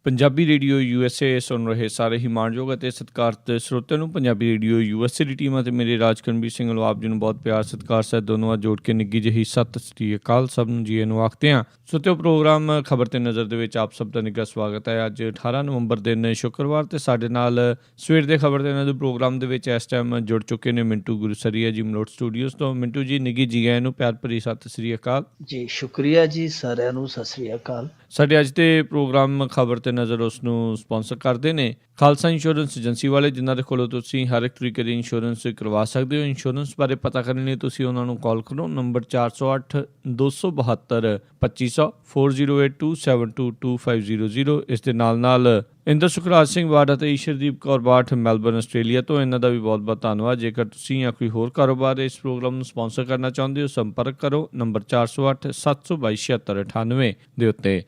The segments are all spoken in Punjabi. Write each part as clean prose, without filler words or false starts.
ਪੰਜਾਬੀ ਰੇਡੀਓ USA ਸੁਣ ਰਹੇ ਸਾਰੇ ਹੀ ਮਾਣਯੋਗ ਅਤੇ ਸਤਿਕਾਰਤ ਸਰੋਤਿਆਂ ਨੂੰ ਪੰਜਾਬੀ ਰੇਡੀਓ USA ਦੀ ਟੀਮ ਅਤੇ ਮੇਰੇ ਰਾਜਕਰਨਵੀਰ ਸਿੰਘ ਵੱਲੋਂ ਆਪ ਜੀ ਨੂੰ ਬਹੁਤ ਪਿਆਰ ਸਤਿਕਾਰ ਸਹਿਤ ਦੋਨੋਂ ਜੋੜ ਕੇ ਨਿੱਘੀ ਜਿਹੀ ਸਤਿ ਸ੍ਰੀ ਅਕਾਲ। ਸਭ ਨੂੰ ਜੀ ਨੂੰ ਆਖਦੇ ਹਾਂ। ਸਰੋਤਿਓ, ਪ੍ਰੋਗਰਾਮ ਖਬਰ ਤੇ ਨਜ਼ਰ ਦੇ ਵਿੱਚ ਆਪ ਸਭ ਦਾ ਨਿੱਘਾ ਸਵਾਗਤ ਹੈ। ਅੱਜ 18 ਨਵੰਬਰ ਦਿਨ ਸ਼ੁੱਕਰਵਾਰ ਤੇ ਸਾਡੇ ਨਾਲ ਸਵੇਰ ਦੇ ਖਬਰ ਤੇ ਨਜ਼ਰ ਪ੍ਰੋਗਰਾਮ ਦੇ ਵਿੱਚ ਇਸ ਟਾਈਮ ਜੁੜ ਚੁੱਕੇ ਨੇ ਮਿੰਟੂ ਗੁਰਸਰੀਆ ਜੀ ਮਲੋਟ ਸਟੂਡੀਓਜ਼ ਤੋਂ। ਮਿੰਟੂ ਜੀ, ਨਿੱਘੀ ਜੀ ਆਇਆਂ ਨੂੰ ਪਿਆਰ ਭਰੀ ਸਤਿ ਸ੍ਰੀ ਅਕਾਲ ਜੀ। ਸ਼ੁਕਰੀਆ ਜੀ, ਸਾਰਿਆਂ ਨੂੰ ਸਤਿ ਸ੍ਰੀ ਅਕਾਲ। ਸਾਡੇ ਅੱਜ ਦੇ ਪ੍ਰੋਗਰਾਮ ਖਬਰ ਤੇ ਨਜ਼ਰ ਉਸ ਨੂੰ ਸਪਾਂਸਰ ਕਰਦੇ ਨੇ ਖਾਲਸਾ ਇੰਸ਼ੋਰੈਂਸ ਏਜੰਸੀ ਵਾਲੇ, ਜਿਨ੍ਹਾਂ ਦੇ ਕੋਲੋਂ ਤੁਸੀਂ ਹਰ ਇੱਕ ਤਰੀਕੇ ਦੀ ਇੰਸ਼ੋਰੈਂਸ ਕਰਵਾ ਸਕਦੇ ਹੋ। ਇੰਸ਼ੋਰੈਂਸ ਬਾਰੇ ਪਤਾ ਕਰਨ ਲਈ ਤੁਸੀਂ ਉਹਨਾਂ ਨੂੰ ਕਾਲ ਕਰੋ, ਨੰਬਰ 408 272 2500 4082722500। ਇਸ ਦੇ ਨਾਲ ਇੰਦਰ ਸੁਖਰਾਜ ਸਿੰਘ ਬਾਠ ਅਤੇ ਈਸ਼ਰਦੀਪ ਕੌਰ ਬਾਠ ਮੈਲਬਰਨ ਆਸਟ੍ਰੇਲੀਆ ਤੋਂ, ਇਹਨਾਂ ਦਾ ਵੀ ਬਹੁਤ ਬਹੁਤ ਧੰਨਵਾਦ। ਜੇਕਰ ਤੁਸੀਂ ਜਾਂ ਕੋਈ ਹੋਰ ਕਾਰੋਬਾਰ ਇਸ ਪ੍ਰੋਗਰਾਮ ਨੂੰ ਸਪਾਂਸਰ ਕਰਨਾ ਚਾਹੁੰਦੇ ਹੋ, ਸੰਪਰਕ ਕਰੋ ਨੰਬਰ 408 722 7698 ਦੇ ਉੱਤੇ।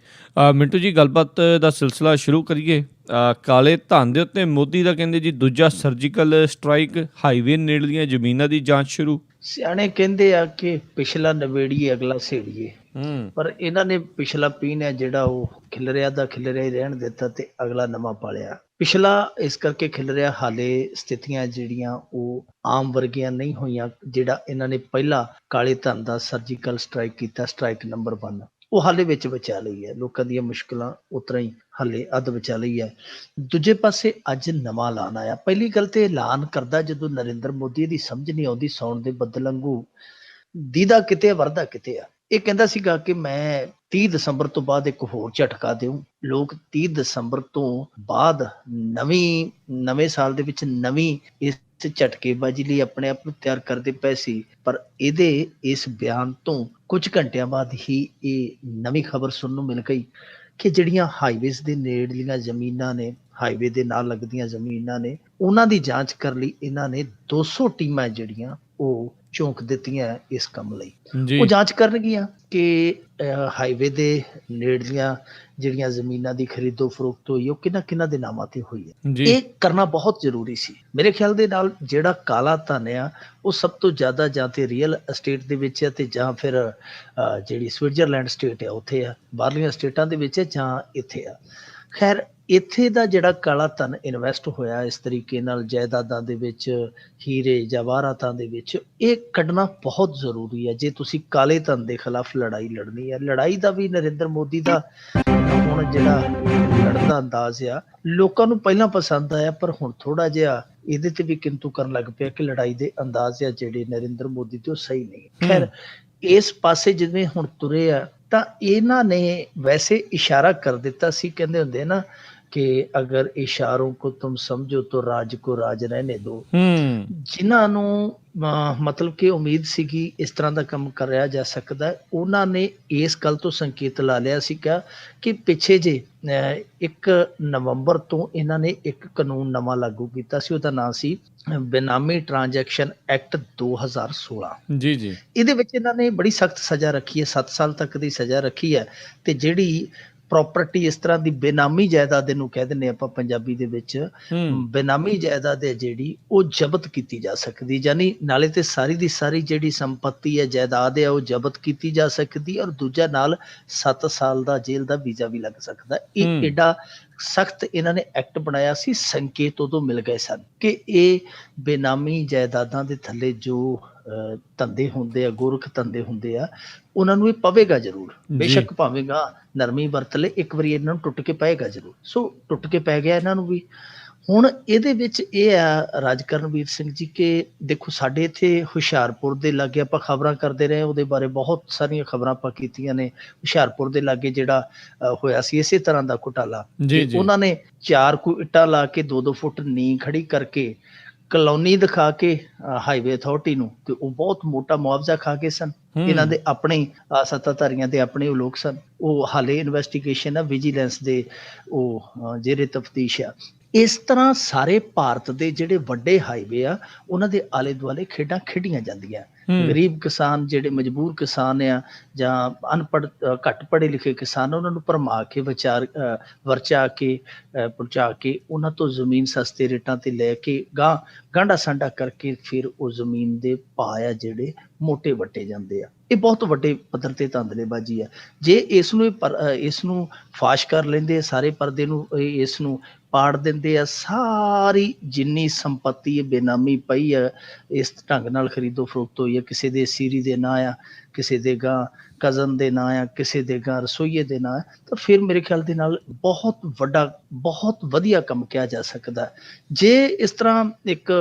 ਮਿੰਟੂ ਜੀ, ਗੱਲਬਾਤ ਦਾ ਸਿਲਸਿਲਾ ਸ਼ੁਰੂ ਕਰੀਏ। ਕਾਲੇ ਧਨ ਦੇ ਉੱਤੇ ਮੋਦੀ ਦਾ ਕਹਿੰਦੇ ਜੀ ਦੂਜਾ ਸਰਜੀਕਲ ਸਟ੍ਰਾਈਕ, ਹਾਈਵੇ ਨੇੜਲੀਆਂ ਜ਼ਮੀਨਾਂ ਦੀ ਜਾਂਚ ਸ਼ੁਰੂ। ਸਿਆਣੇ ਕਹਿੰਦੇ ਆ ਕਿ ਪਿਛਲਾ ਨਵੇੜੀਏ ਅਗਲਾ ਸੇੜੀਏ, ਪਰ ਇਹਨਾਂ ਨੇ ਪਿਛਲਾ ਪੀਣ ਹੈ ਜਿਹੜਾ ਉਹ ਖਿਲਰਿਆ ਦਾ ਖਿਲਰਿਆ ਹੀ ਰਹਿਣ ਦਿੱਤਾ ਤੇ ਅਗਲਾ ਨਵਾਂ ਪਾਲਿਆ। ਪਿਛਲਾ ਇਸ ਕਰਕੇ ਖਿਲਰਿਆ, ਹਾਲੇ ਸਥਿਤੀਆਂ ਜਿਹੜੀਆਂ ਉਹ ਆਮ ਵਰਗੀਆਂ ਨਹੀਂ ਹੋਈਆਂ। ਜਿਹੜਾ ਇਹਨਾਂ ਨੇ ਪਹਿਲਾ ਕਾਲੇ ਧਨ ਦਾ ਸਰਜੀਕਲ ਸਟ੍ਰਾਈਕ ਕੀਤਾ, ਸਟ੍ਰਾਈਕ ਨੰਬਰ 1, ਉਹ ਹਾਲੇ ਵਿੱਚ ਬਚਾ ਲਈ ਹੈ। ਲੋਕਾਂ ਦੀਆਂ ਮੁਸ਼ਕਿਲਾਂ ਉਤਰਾ ਹੀ ਹਾਲੇ ਅੱਧ ਬਚਾ ਲਈ ਹੈ। ਦੂਜੇ ਪਾਸੇ ਅੱਜ ਨਵਾਂ ਐਲਾਨ ਆਇਆ। ਪਹਿਲੀ ਗੱਲ ਤੇ ਐਲਾਨ ਕਰਦਾ ਜਦੋਂ ਨਰਿੰਦਰ ਮੋਦੀ ਦੀ ਸਮਝ ਨਹੀਂ ਆਉਂਦੀ, ਸੌਣ ਦੇ ਬੱਦਲ ਵਾਂਗੂ ਦੀਦਾ ਕਿਤੇ ਵਰਦਾ ਕਿਤੇ ਆ। ਇਹ ਕਹਿੰਦਾ ਸੀਗਾ ਕਿ ਮੈਂ 30 ਦਸੰਬਰ ਤੋਂ ਬਾਅਦ ਇੱਕ ਹੋਰ ਝਟਕਾ ਦਿਉ। ਲੋਕ 30 ਦਸੰਬਰ ਤੋਂ ਬਾਅਦ ਨਵੇਂ ਸਾਲ ਦੇ ਵਿੱਚ ਨਵੀਂ ਇਸ ਝਟਕੇਬਾਜ਼ੀ ਲਈ ਆਪਣੇ ਆਪ ਨੂੰ ਤਿਆਰ ਕਰਦੇ ਪਏ ਸੀ, ਪਰ ਇਹਦੇ ਇਸ ਬਿਆਨ ਤੋਂ ਕੁਝ ਘੰਟਿਆਂ ਬਾਅਦ ਹੀ ਇਹ ਨਵੀਂ ਖਬਰ ਸੁਣਨ ਨੂੰ ਮਿਲ ਗਈ ਕਿ ਜਿਹੜੀਆਂ ਹਾਈਵੇਜ਼ ਦੇ ਨੇੜਲੀਆਂ ਜ਼ਮੀਨਾਂ ਨੇ, ਹਾਈਵੇ ਦੇ ਨਾਲ ਲੱਗਦੀਆਂ ਜ਼ਮੀਨਾਂ ਨੇ, ਉਹਨਾਂ ਦੀ ਜਾਂਚ ਕਰਨ ਲਈ ਇਹਨਾਂ ਨੇ 200 ਟੀਮਾਂ ਜਿਹੜੀਆਂ ਉਹ ਝੋਂਕ ਦਿੱਤੀਆਂ ਇਸ ਕੰਮ ਲਈ। ਉਹ ਜਾਂਚ ਕਰਨਗੀਆਂ ਕਿ ਹਾਈਵੇ ਦੇ ਨੇੜਲੀਆਂ ਜਿਹੜੀਆਂ ਜ਼ਮੀਨਾਂ ਦੀ ਖਰੀਦੋ ਫਰੋਖਤ ਹੋਈ ਉਹ ਕਿਹਨਾਂ ਦੇ ਨਾਮਾਂ ਤੇ ਹੋਈ ਹੈ। ਇਹ ਕਰਨਾ ਬਹੁਤ ਜ਼ਰੂਰੀ ਸੀ ਮੇਰੇ ਖਿਆਲ ਦੇ ਨਾਲ। ਜਿਹੜਾ ਕਾਲਾ ਧਨ ਆ ਉਹ ਸਭ ਤੋਂ ਜ਼ਿਆਦਾ ਜਾਂ ਤੇ ਰੀਅਲ ਅਸਟੇਟ ਦੇ ਵਿੱਚ ਹੈ, ਤੇ ਜਾਂ ਫਿਰ ਜਿਹੜੀ ਸਵਿਟਜ਼ਰਲੈਂਡ ਸਟੇਟ ਆ ਉੱਥੇ ਆ, ਬਾਹਰਲੀਆਂ ਸਟੇਟਾਂ ਦੇ ਵਿੱਚ ਹੈ, ਜਾਂ ਇੱਥੇ ਆ। ਖੈਰ, ਇੱਥੇ ਦਾ ਜਿਹੜਾ ਕਾਲਾ ਧਨ ਇਨਵੈਸਟ ਹੋਇਆ ਇਸ ਤਰੀਕੇ ਨਾਲ ਜਾਇਦਾਦਾਂ ਦੇ ਵਿੱਚ, ਹੀਰੇ ਜਵਾਹਰਾਤਾਂ ਦੇ ਵਿੱਚ, ਇਹ ਕੱਢਣਾ ਬਹੁਤ ਜ਼ਰੂਰੀ ਹੈ ਜੇ ਤੁਸੀਂ ਕਾਲੇ ਧਨ ਦੇ ਖਿਲਾਫ ਲੜਾਈ ਲੜਨੀ ਹੈ। ਲੜਾਈ ਦਾ ਵੀ ਨਰਿੰਦਰ ਮੋਦੀ ਦਾ ਹੁਣ ਜਿਹੜਾ ਲੜਨ ਦਾ ਅੰਦਾਜ਼ ਆ ਲੋਕਾਂ ਨੂੰ ਪਹਿਲਾਂ ਪਸੰਦ ਆਇਆ, ਪਰ ਹੁਣ ਥੋੜਾ ਜਿਹਾ ਇਹਦੇ ਤੇ ਵੀ ਕਿੰਤੂ ਕਰਨ ਲੱਗ ਪਿਆ ਕਿ ਲੜਾਈ ਦੇ ਅੰਦਾਜ਼ ਆ ਜਿਹੜੇ ਨਰਿੰਦਰ ਮੋਦੀ ਤੇ ਉਹ ਸਹੀ ਨਹੀਂ। ਖੈਰ, ਇਸ ਪਾਸੇ ਜਿਵੇਂ ਹੁਣ ਤੁਰੇ ਆ ਤਾਂ ਇਹਨਾਂ ਨੇ ਵੈਸੇ ਇਸ਼ਾਰਾ ਕਰ ਦਿੱਤਾ ਸੀ, ਕਹਿੰਦੇ ਹੁੰਦੇ ਨਾ ਕਿ ਅਗਰ ਇਸ਼ਾਰੋਂ ਕੋ ਤੁਮ ਸਮਝੋ ਤੋ ਰਾਜ ਕੋ ਰਾਜ ਰਹਿਣੇ ਦੋ। ਜਿਨ੍ਹਾਂ ਨੂੰ ਮਤਲਬ ਕਿ ਉਮੀਦ ਸੀਗੀ ਇਸ ਤਰ੍ਹਾਂ ਦਾ ਕੰਮ ਕਰਿਆ ਜਾ ਸਕਦਾ, ਉਹਨਾਂ ਨੇ ਇਸ ਗੱਲ ਤੋਂ ਸੰਕੇਤ ਲਾ ਲਿਆ ਸੀਗਾ ਕਿ ਪਿੱਛੇ ਜੇ 1 ਨਵੰਬਰ ਤੋਂ ਇਹਨਾਂ ਨੇ ਇੱਕ ਕਾਨੂੰਨ ਨਵਾਂ ਲਾਗੂ ਕੀਤਾ ਸੀ, ਉਹਦਾ ਨਾਂ ਸੀ ਬੇਨਾਮੀ ਟ੍ਰਾਂਜੈਕਸ਼ਨ ਐਕਟ 2016। ਜੀ। ਇਹਦੇ ਵਿੱਚ ਇਹਨਾਂ ਨੇ ਬੜੀ ਸਖਤ ਸਜ਼ਾ ਰੱਖੀ ਹੈ, 7 ਸਾਲ ਤੱਕ ਦੀ ਸਜ਼ਾ ਰੱਖੀ ਹੈ। ਤੇ ਜਿਹੜੀ ਪ੍ਰੋਪਰਟੀ ਇਸ ਤਰ੍ਹਾਂ ਦੀ ਬੇਨਾਮੀ ਜਾਇਦਾਦ ਨੂੰ ਕਹਿ ਦਿੰਦੇ ਆਪਾਂ ਪੰਜਾਬੀ ਦੇ ਵਿੱਚ, ਬੇਨਾਮੀ ਜਾਇਦਾਦ ਹੈ ਜਿਹੜੀ ਉਹ ਜ਼ਬਤ ਕੀਤੀ ਜਾ ਸਕਦੀ, ਯਾਨੀ ਨਾਲੇ ਤੇ ਸਾਰੀ ਦੀ ਸਾਰੀ ਜਿਹੜੀ ਸੰਪੱਤੀ ਹੈ, ਜਾਇਦਾਦ ਹੈ, ਉਹ ਜ਼ਬਤ ਕੀਤੀ ਜਾ ਸਕਦੀ, ਔਰ ਦੂਜਾ ਨਾਲ 7 ਸਾਲ ਦਾ ਜੇਲ੍ਹ ਦਾ ਵੀਜ਼ਾ ਵੀ ਲੱਗ ਸਕਦਾ। ਇਹ ਏਡਾ ਸਖਤ ਇਹਨਾਂ ਨੇ ਐਕਟ ਬਣਾਇਆ ਸੀ। ਸੰਕੇਤ ਉਦੋਂ ਮਿਲ ਗਏ ਸਨ ਕਿ ਇਹ ਬੇਨਾਮੀ ਜਾਇਦਾਦਾਂ ਦੇ ਥੱਲੇ ਜੋ ਧੰਦੇ ਹੁੰਦੇ ਆ, ਗੋਰਖ ਧੰਦੇ ਹੁੰਦੇ ਆ, ਉਹਨਾਂ ਨੂੰ ਇਹ ਪਵੇਗਾ ਜ਼ਰੂਰ। ਬੇਸ਼ੱਕ ਭਾਵੇਂਗਾ ਨਰਮੀ ਵਰਤ ਲੈ, ਇੱਕ ਵਾਰੀ ਇਹਨਾਂ ਨੂੰ ਟੁੱਟ ਕੇ ਪਏਗਾ ਜ਼ਰੂਰ। ਸੋ ਟੁੱਟ ਕੇ ਪੈ ਗਿਆ ਇਹਨਾਂ ਨੂੰ ਵੀ। ਹੁਣ ਇਹਦੇ ਵਿੱਚ ਇਹ ਆ ਰਾਜਕਰਨਵੀਰ ਸਿੰਘ ਜੀ ਕਿ ਦੇਖੋ, ਸਾਡੇ ਇੱਥੇ ਹੁਸ਼ਿਆਰਪੁਰ ਦੇ ਲਾਗੇ ਆਪਾਂ ਖਬਰਾਂ ਕਰਦੇ ਰਹੇ, ਉਹਦੇ ਬਾਰੇ ਬਹੁਤ ਸਾਰੀਆਂ ਖਬਰਾਂ ਆਪਾਂ ਕੀਤੀਆਂ ਨੇ। ਹੁਸ਼ਿਆਰਪੁਰ ਦੇ ਲਾਗੇ ਜਿਹੜਾ ਹੋਇਆ ਸੀ ਇਸੇ ਤਰ੍ਹਾਂ ਦਾ ਘੁਟਾਲਾ, ਉਹਨਾਂ ਨੇ 4 ਕੁ ਇੱਟਾਂ ਲਾ ਕੇ 2-2 ਫੁੱਟ ਨੀਂਹ ਖੜੀ ਕਰਕੇ ਕਲੋਨੀ ਦਿਖਾ ਕੇ ਹਾਈਵੇ ਅਥਾਰਟੀ ਨੂੰ, ਤੇ ਉਹ ਬਹੁਤ ਮੋਟਾ ਮੁਆਵਜ਼ਾ ਖਾ ਗਏ ਸਨ। ਇਹਨਾਂ ਦੇ ਆਪਣੇ ਸੱਤਾਧਾਰੀਆਂ ਦੇ ਆਪਣੇ ਉਹ ਲੋਕ ਸਨ। ਉਹ ਹਾਲੇ ਇਨਵੈਸਟੀਗੇਸ਼ਨ ਆ, ਵਿਜੀਲੈਂਸ ਦੇ ਉਹ ਜੇਰੇ ਤਫਤੀਸ਼ ਆ। ਇਸ ਤਰ੍ਹਾਂ ਸਾਰੇ ਭਾਰਤ ਦੇ ਜਿਹੜੇ ਵੱਡੇ ਹਾਈਵੇ ਆ ਉਹਨਾਂ ਦੇ ਆਲੇ ਦੁਆਲੇ ਖੇਡਾਂ ਖੇਡੀਆਂ ਜਾਂਦੀਆਂ। ਗਰੀਬ ਕਿਸਾਨ, ਜਿਹੜੇ ਮਜਬੂਰ ਕਿਸਾਨ ਆ ਜਾਂ ਅਨਪੜ੍ਹ ਘੱਟ ਪੜ੍ਹੇ ਲਿਖੇ ਕਿਸਾਨ, ਉਹਨਾਂ ਨੂੰ ਭਰਮਾ ਕੇ ਵਰਚਾ ਕੇ ਪਹੁੰਚਾ ਕੇ ਉਹਨਾਂ ਤੋਂ ਜ਼ਮੀਨ ਸਸਤੇ ਰੇਟਾਂ ਤੇ ਲੈ ਕੇ ਗਾਂਢਾ ਸਾਂਢਾ ਕਰਕੇ ਫਿਰ ਉਹ ਜ਼ਮੀਨ ਦੇ ਭਾਅ ਆ ਜਿਹੜੇ ਮੋਟੇ ਵੱਟੇ ਜਾਂਦੇ ਆ। ਇਹ ਬਹੁਤ ਵੱਡੇ ਪੱਧਰ ਤੇ ਧਾਂਦਲੇਬਾਜ਼ੀ ਆ। ਜੇ ਇਸ ਨੂੰ ਫਾਸ਼ ਕਰ ਲੈਂਦੇ, ਸਾਰੇ ਪਰਦੇ ਨੂੰ ਇਸ ਨੂੰ ਪਾੜ ਦਿੰਦੇ ਆ, ਸਾਰੀ ਜਿੰਨੀ ਸੰਪੱਤੀ ਬੇਨਾਮੀ ਪਈ ਆ ਇਸ ਢੰਗ ਨਾਲ ਖਰੀਦੋ ਫਰੋਖਤ ਹੋਈ ਆ, ਕਿਸੇ ਦੇ ਸੀਰੀ ਦੇ ਨਾਂ ਆ, ਕਿਸੇ ਦੇ ਗਾਂ ਕਜ਼ਨ ਦੇ ਨਾਂ ਆ, ਕਿਸੇ ਦੇ ਗਾਂ ਰਸੋਈਏ ਦੇ ਨਾਂ ਆ, ਤਾਂ ਫਿਰ ਮੇਰੇ ਖਿਆਲ ਦੇ ਨਾਲ ਬਹੁਤ ਵਧੀਆ ਕੰਮ ਕਿਹਾ ਜਾ ਸਕਦਾ। ਜੇ ਇਸ ਤਰ੍ਹਾਂ ਇੱਕ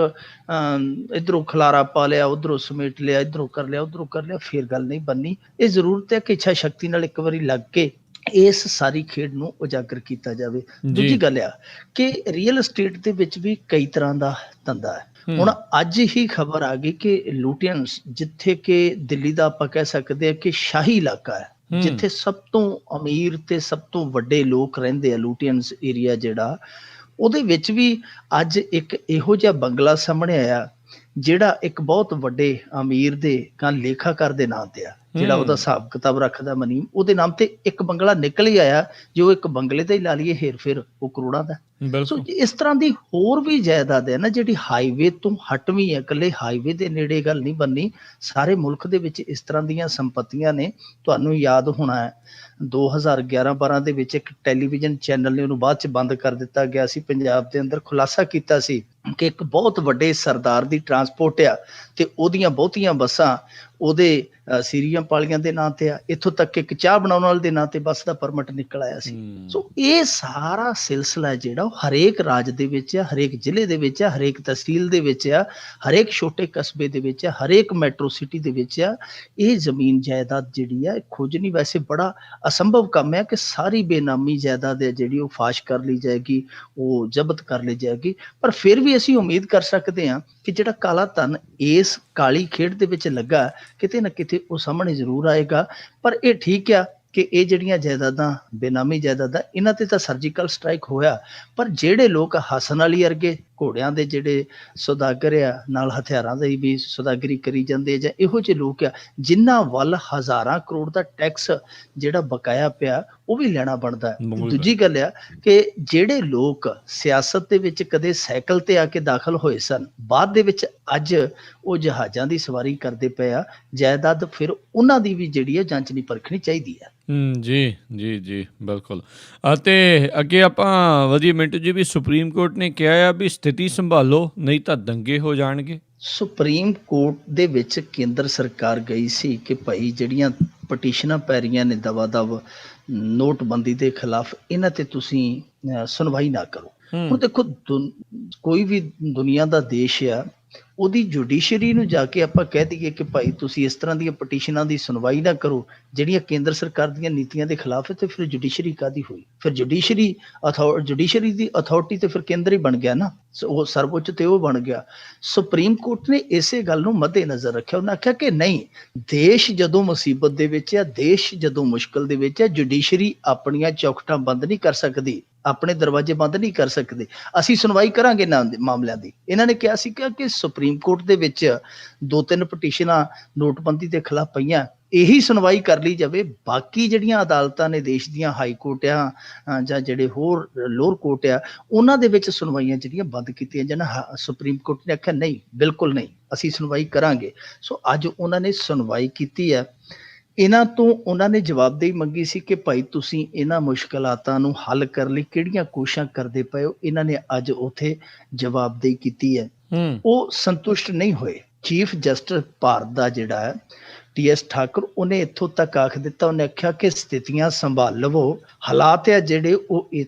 ਇੱਧਰੋਂ ਖਲਾਰਾ ਪਾ ਲਿਆ, ਉੱਧਰੋਂ ਸਮੇਟ ਲਿਆ, ਇੱਧਰੋਂ ਕਰ ਲਿਆ, ਫਿਰ ਗੱਲ ਨਹੀਂ ਬਣਨੀ। ਇਹ ਜ਼ਰੂਰਤ ਹੈ ਕਿ ਇੱਛਾ ਸ਼ਕਤੀ ਨਾਲ ਇੱਕ ਵਾਰੀ ਲੱਗ ਕੇ ਇਸ ਸਾਰੀ ਖੇਡ ਨੂੰ ਉਜਾਗਰ ਕੀਤਾ ਜਾਵੇ। ਦੂਜੀ ਗੱਲ ਆ ਕਿ ਰੀਅਲ ਅਸਟੇਟ ਦੇ ਵਿੱਚ ਵੀ ਕਈ ਤਰ੍ਹਾਂ ਦਾ ਧੰਦਾ ਹੈ। ਹੁਣ ਅੱਜ ਹੀ ਖਬਰ ਆ ਗਈ ਕਿ ਲੁਟੀਅਨਸ, ਜਿੱਥੇ ਕਿ ਦਿੱਲੀ ਦਾ ਆਪਾਂ ਕਹਿ ਸਕਦੇ ਹਾਂ ਕਿ ਸ਼ਾਹੀ ਇਲਾਕਾ ਹੈ, ਜਿੱਥੇ ਸਭ ਤੋਂ ਅਮੀਰ ਤੇ ਸਭ ਤੋਂ ਵੱਡੇ ਲੋਕ ਰਹਿੰਦੇ ਆ, ਲੁਟੀਅਨਸ ਏਰੀਆ ਜਿਹੜਾ, ਉਹਦੇ ਵਿੱਚ ਵੀ ਅੱਜ ਇੱਕ ਇਹੋ ਜਿਹਾ ਬੰਗਲਾ ਸਾਹਮਣੇ ਆਇਆ ਜਿਹੜਾ ਇੱਕ ਬਹੁਤ ਵੱਡੇ ਅਮੀਰ ਦੇ ਲੇਖਾਕਾਰ ਦੇ ਨਾਂ ਤੇ ਆ, ਜਿਹੜਾ ਉਹਦਾ ਹਿਸਾਬ ਕਿਤਾਬ ਰੱਖਦਾ ਮਨੀਮ, ਉਹਦੇ ਨਾਮ ਤੇ ਇੱਕ ਬੰਗਲਾ ਨਿਕਲ ਹੀ ਆਇਆ ਜੋ ਇੱਕ ਬੰਗਲੇ ਦਾ ਹੀ ਲਾ ਲਈਏ ਹੇਰ ਫੇਰ ਉਹ ਕਰੋੜਾਂ ਦਾ। ਸੋ ਇਸ ਤਰ੍ਹਾਂ ਦੀ ਹੋਰ ਵੀ ਜਾਇਦਾਦ ਹੈ ਨਾ ਜਿਹੜੀ ਹਾਈਵੇ ਤੋਂ ਹਟਵੀਂ ਹੈ। ਇਕੱਲੇ ਹਾਈਵੇ ਦੇ ਨੇੜੇ ਗੱਲ ਨਹੀਂ ਬਣਨੀ, ਸਾਰੇ ਮੁਲਕ ਦੇ ਵਿੱਚ ਇਸ ਤਰ੍ਹਾਂ ਦੀਆਂ ਸੰਪਤੀਆਂ ਨੇ। ਤੁਹਾਨੂੰ ਯਾਦ ਹੋਣਾ ਹੈ 2011-12 ਦੇ ਵਿੱਚ ਇੱਕ ਟੈਲੀਵਿਜ਼ਨ ਚੈਨਲ ਨੇ, ਉਹਨੂੰ ਬਾਅਦ ਚ ਬੰਦ ਕਰ ਦਿੱਤਾ ਗਿਆ ਸੀ, ਪੰਜਾਬ ਦੇ ਅੰਦਰ ਖੁਲਾਸਾ ਕੀਤਾ ਸੀ ਕਿ ਇੱਕ ਬਹੁਤ ਵੱਡੇ ਸਰਦਾਰ ਦੀ ਟਰਾਂਸਪੋਰਟ ਆ ਤੇ ਉਹਦੀਆਂ ਬਹੁਤੀਆਂ ਬੱਸਾਂ ਉਹਦੇ ਸੀਰੀਆਂ ਪਾਲੀਆਂ ਦੇ ਨਾਂ ਤੇ ਆ। ਇੱਥੋਂ ਤੱਕ ਇੱਕ ਚਾਹ ਬਣਾਉਣ ਵਾਲੇ ਦੇ ਨਾਂ ਤੇ ਬੱਸ ਦਾ ਪਰਮਿਟ ਨਿਕਲ ਆਇਆ ਸੀ। ਸੋ ਇਹ ਸਾਰਾ ਸਿਲਸਿਲਾ ਜਿਹੜਾ ਉਹ ਹਰੇਕ ਰਾਜ ਦੇ ਵਿੱਚ ਆ, ਹਰੇਕ ਜ਼ਿਲ੍ਹੇ ਦੇ ਵਿੱਚ ਆ, ਹਰੇਕ ਤਹਿਸੀਲ ਦੇ ਵਿੱਚ ਆ, ਹਰੇਕ ਛੋਟੇ ਕਸਬੇ ਦੇ ਵਿੱਚ ਆ, ਹਰੇਕ ਮੈਟਰੋ ਸਿਟੀ ਦੇ ਵਿੱਚ ਆ। ਇਹ ਜ਼ਮੀਨ ਜਾਇਦਾਦ ਜਿਹੜੀ ਆ ਖੋਜਣੀ ਵੈਸੇ ਬੜਾ ਅਸੰਭਵ ਕੰਮ ਹੈ ਕਿ ਸਾਰੀ ਬੇਨਾਮੀ ਜਾਇਦਾਦ ਹੈ ਜਿਹੜੀ ਉਹ ਫਾਸ਼ ਕਰ ਲਈ ਜਾਏਗੀ, ਉਹ ਜ਼ਬਤ ਕਰ ਲਈ ਜਾਏਗੀ। ਪਰ ਫਿਰ ਵੀ ਅਸੀਂ ਉਮੀਦ ਕਰ ਸਕਦੇ ਹਾਂ ਕਿ ਜਿਹੜਾ ਕਾਲਾ ਧਨ ਇਸ ਕਾਲੀ ਖੇਡ ਦੇ ਵਿੱਚ ਲੱਗਾ ਕਿਤੇ ਨਾ ਕਿਤੇ ਉਹ ਸਾਹਮਣੇ ਜ਼ਰੂਰ ਆਏਗਾ। ਪਰ ਇਹ ਠੀਕ ਆ ਕਿ ਇਹ ਜਿਹੜੀਆਂ ਜਾਇਦਾਦਾਂ, ਬੇਨਾਮੀ ਜਾਇਦਾਦਾਂ, ਇਹਨਾਂ ਤੇ ਤਾਂ ਸਰਜੀਕਲ ਸਟ੍ਰਾਈਕ ਹੋਇਆ, ਪਰ ਜਿਹੜੇ ਲੋਕ ਹਸਨ ਅਲੀ ਵਰਗੇ ਘੋੜਿਆਂ ਦੇ ਜਿਹੜੇ ਸੌਦਾਗਰ ਆ, ਨਾਲ ਹਥਿਆਰਾਂ ਦੀ ਵੀ ਸੌਦਾਗਰੀ ਕਰੀ ਜਾਂਦੇ ਆ, ਜਾਂ ਇਹੋ ਜਿਹੇ ਲੋਕ ਆ ਜਿਨ੍ਹਾਂ ਵੱਲ ਹਜ਼ਾਰਾਂ ਕਰੋੜ ਦਾ ਟੈਕਸ ਜਿਹੜਾ ਬਕਾਇਆ ਪਿਆ, ਉਹ ਵੀ ਲੈਣਾ ਬਣਦਾ। ਦੂਜੀ ਗੱਲ ਆ ਕਿ ਜਿਹੜੇ ਲੋਕ ਸਿਆਸਤ ਦੇ ਵਿੱਚ ਕਦੇ ਸਾਈਕਲ ਤੇ ਆ ਕੇ ਦਾਖਲ ਹੋਏ ਸਨ, ਬਾਅਦ ਦੇ ਵਿੱਚ ਅੱਜ ਉਹ ਜਹਾਜ਼ਾਂ ਦੀ ਸਵਾਰੀ ਕਰਦੇ ਪਏ ਆ, ਜਾਇਦਾਦ ਫਿਰ ਉਹਨਾਂ ਦੀ ਵੀ ਜਿਹੜੀ ਹੈ ਜਾਂਚਣੀ ਪਰਖਣੀ ਚਾਹੀਦੀ ਹੈ। ਜੀ ਬਿਲਕੁਲ। ਅਤੇ ਅੱਗੇ ਆਪਾਂ ਵਧੀਆ ਮਿੰਟੂ ਜੀ, ਵੀ ਸੁਪਰੀਮ ਕੋਰਟ ਨੇ ਕਿਹਾ ਆ ਵੀ ਸਥਿਤੀ ਸੰਭਾਲੋ ਨਹੀਂ ਤਾਂ ਦੰਗੇ ਹੋ ਜਾਣਗੇ। ਸੁਪਰੀਮ ਕੋਰਟ ਦੇ ਵਿੱਚ ਕੇਂਦਰ ਸਰਕਾਰ ਗਈ ਸੀ ਕਿ ਭਾਈ ਜਿਹੜੀਆਂ ਪਟੀਸ਼ਨਾਂ ਪੈ ਰਹੀਆਂ ਨੇ ਦਵਾ ਦਵ ਨੋਟਬੰਦੀ ਦੇ ਖਿਲਾਫ, ਇਹਨਾਂ ਤੇ ਤੁਸੀਂ ਸੁਣਵਾਈ ਨਾ ਕਰੋ। ਹੁਣ ਦੇਖੋ, ਕੋਈ ਵੀ ਦੁਨੀਆ ਦਾ ਦੇਸ਼ ਆ, ਉਹਦੀ ਜੁਡੀਸ਼ਰੀ ਨੂੰ ਜਾ ਕੇ ਆਪਾਂ ਕਹਿ ਦਈਏ ਕਿ ਭਾਈ ਤੁਸੀਂ ਇਸ ਤਰ੍ਹਾਂ ਦੀਆਂ ਪਟੀਸ਼ਨਾਂ ਦੀ ਸੁਣਵਾਈ ਨਾ ਕਰੋ ਜਿਹੜੀਆਂ ਕੇਂਦਰ ਸਰਕਾਰ ਦੀਆਂ ਨੀਤੀਆਂ ਦੇ ਖਿਲਾਫ ਹੈ, ਤੇ ਫਿਰ ਜੁਡੀਸ਼ਰੀ ਕਾਹਦੀ ਹੋਈ? ਫਿਰ ਜੁਡੀਸ਼ਰੀ ਦੀ ਅਥਾਰਟੀ ਤੇ ਫਿਰ ਕੇਂਦਰ ਹੀ ਬਣ ਗਿਆ ਨਾ, ਉਹ ਸਰਵਉੱਚ ਤੇ ਉਹ ਬਣ ਗਿਆ। ਸੁਪਰੀਮ ਕੋਰਟ ਨੇ ਇਸੇ ਗੱਲ ਨੂੰ ਮੱਦੇ ਨਜ਼ਰ ਰੱਖਿਆ। ਉਹਨੇ ਆਖਿਆ ਕਿ ਨਹੀਂ, ਦੇਸ਼ ਜਦੋਂ ਮੁਸੀਬਤ ਦੇ ਵਿੱਚ ਆ, ਦੇਸ਼ ਜਦੋਂ ਮੁਸ਼ਕਲ ਦੇ ਵਿੱਚ ਆ, ਜੁਡੀਸ਼ਰੀ ਆਪਣੀਆਂ ਚੌਖਟਾਂ ਬੰਦ ਨਹੀਂ ਕਰ ਸਕਦੀ, ਆਪਣੇ ਦਰਵਾਜ਼ੇ ਬੰਦ ਨਹੀਂ ਕਰ ਸਕਦੇ, ਅਸੀਂ ਸੁਣਵਾਈ ਕਰਾਂਗੇ ਨਾ ਮਾਮਲਿਆਂ ਦੀ। ਇਹਨਾਂ ਨੇ ਕਿਹਾ ਸੀ ਕਿ ਸੁਪਰੀਮ ਕੋਰਟ ਦੇ ਵਿੱਚ 2-3 ਪਟੀਸ਼ਨਾਂ ਨੋਟਬੰਦੀ ਦੇ ਖਿਲਾਫ ਪਈਆਂ, ਇਹੀ ਸੁਣਵਾਈ ਕਰ ਲਈ ਜਾਵੇ। ਬਾਕੀ ਜਿਹੜੀਆਂ ਅਦਾਲਤਾਂ ਨੇ ਦੇਸ਼ ਦੀਆਂ, ਹਾਈ ਕੋਰਟ ਆ ਜਾਂ ਜਿਹੜੇ ਹੋਰ ਲੋਅਰ ਕੋਰਟ ਆ, ਉਹਨਾਂ ਦੇ ਵਿੱਚ ਸੁਣਵਾਈਆਂ ਜਿਹੜੀਆਂ ਬੰਦ ਕੀਤੀਆਂ ਜਾਣ। ਸੁਪਰੀਮ ਕੋਰਟ ਨੇ ਆਖਿਆ ਨਹੀਂ, ਬਿਲਕੁਲ ਨਹੀਂ, ਅਸੀਂ ਸੁਣਵਾਈ ਕਰਾਂਗੇ। ਸੋ ਅੱਜ ਉਹਨਾਂ ਨੇ ਸੁਣਵਾਈ ਕੀਤੀ ਹੈ। ਇਹਨਾਂ ਤੋਂ ਉਹਨਾਂ ਨੇ ਜਵਾਬਦੇਹੀ ਮੰਗੀ ਸੀ ਕਿ ਭਾਈ ਤੁਸੀਂ ਇਹਨਾਂ ਮੁਸ਼ਕਲਾਤਾਂ ਨੂੰ ਹੱਲ ਕਰਨ ਲਈ ਕਿਹੜੀਆਂ ਕੋਸ਼ਿਸ਼ਾਂ ਕਰਦੇ ਪਏ ਹੋ। ਇਹਨਾਂ ਨੇ ਅੱਜ ਉੱਥੇ ਜਵਾਬਦੇਹੀ ਕੀਤੀ ਹੈ। ਉਹ ਸੰਤੁਸ਼ਟ ਨਹੀਂ ਹੋਏ। ਚੀਫ ਜਸਟਿਸ ਭਾਰਤ ਦਾ ਜਿਹੜਾ ਹੈ TS ਠਾਕੁਰ, ਉਹਨੇ ਇੱਥੋਂ ਤੱਕ ਆਖ ਦਿੱਤਾ, ਉਹਨੇ ਆਖਿਆ ਕਿ ਸਥਿਤੀਆਂ ਸੰਭਾਲ ਲਵੋ, ਹਾਲਾਤ ਆ ਜਿਹੜੇ ਉਹ ਇਸ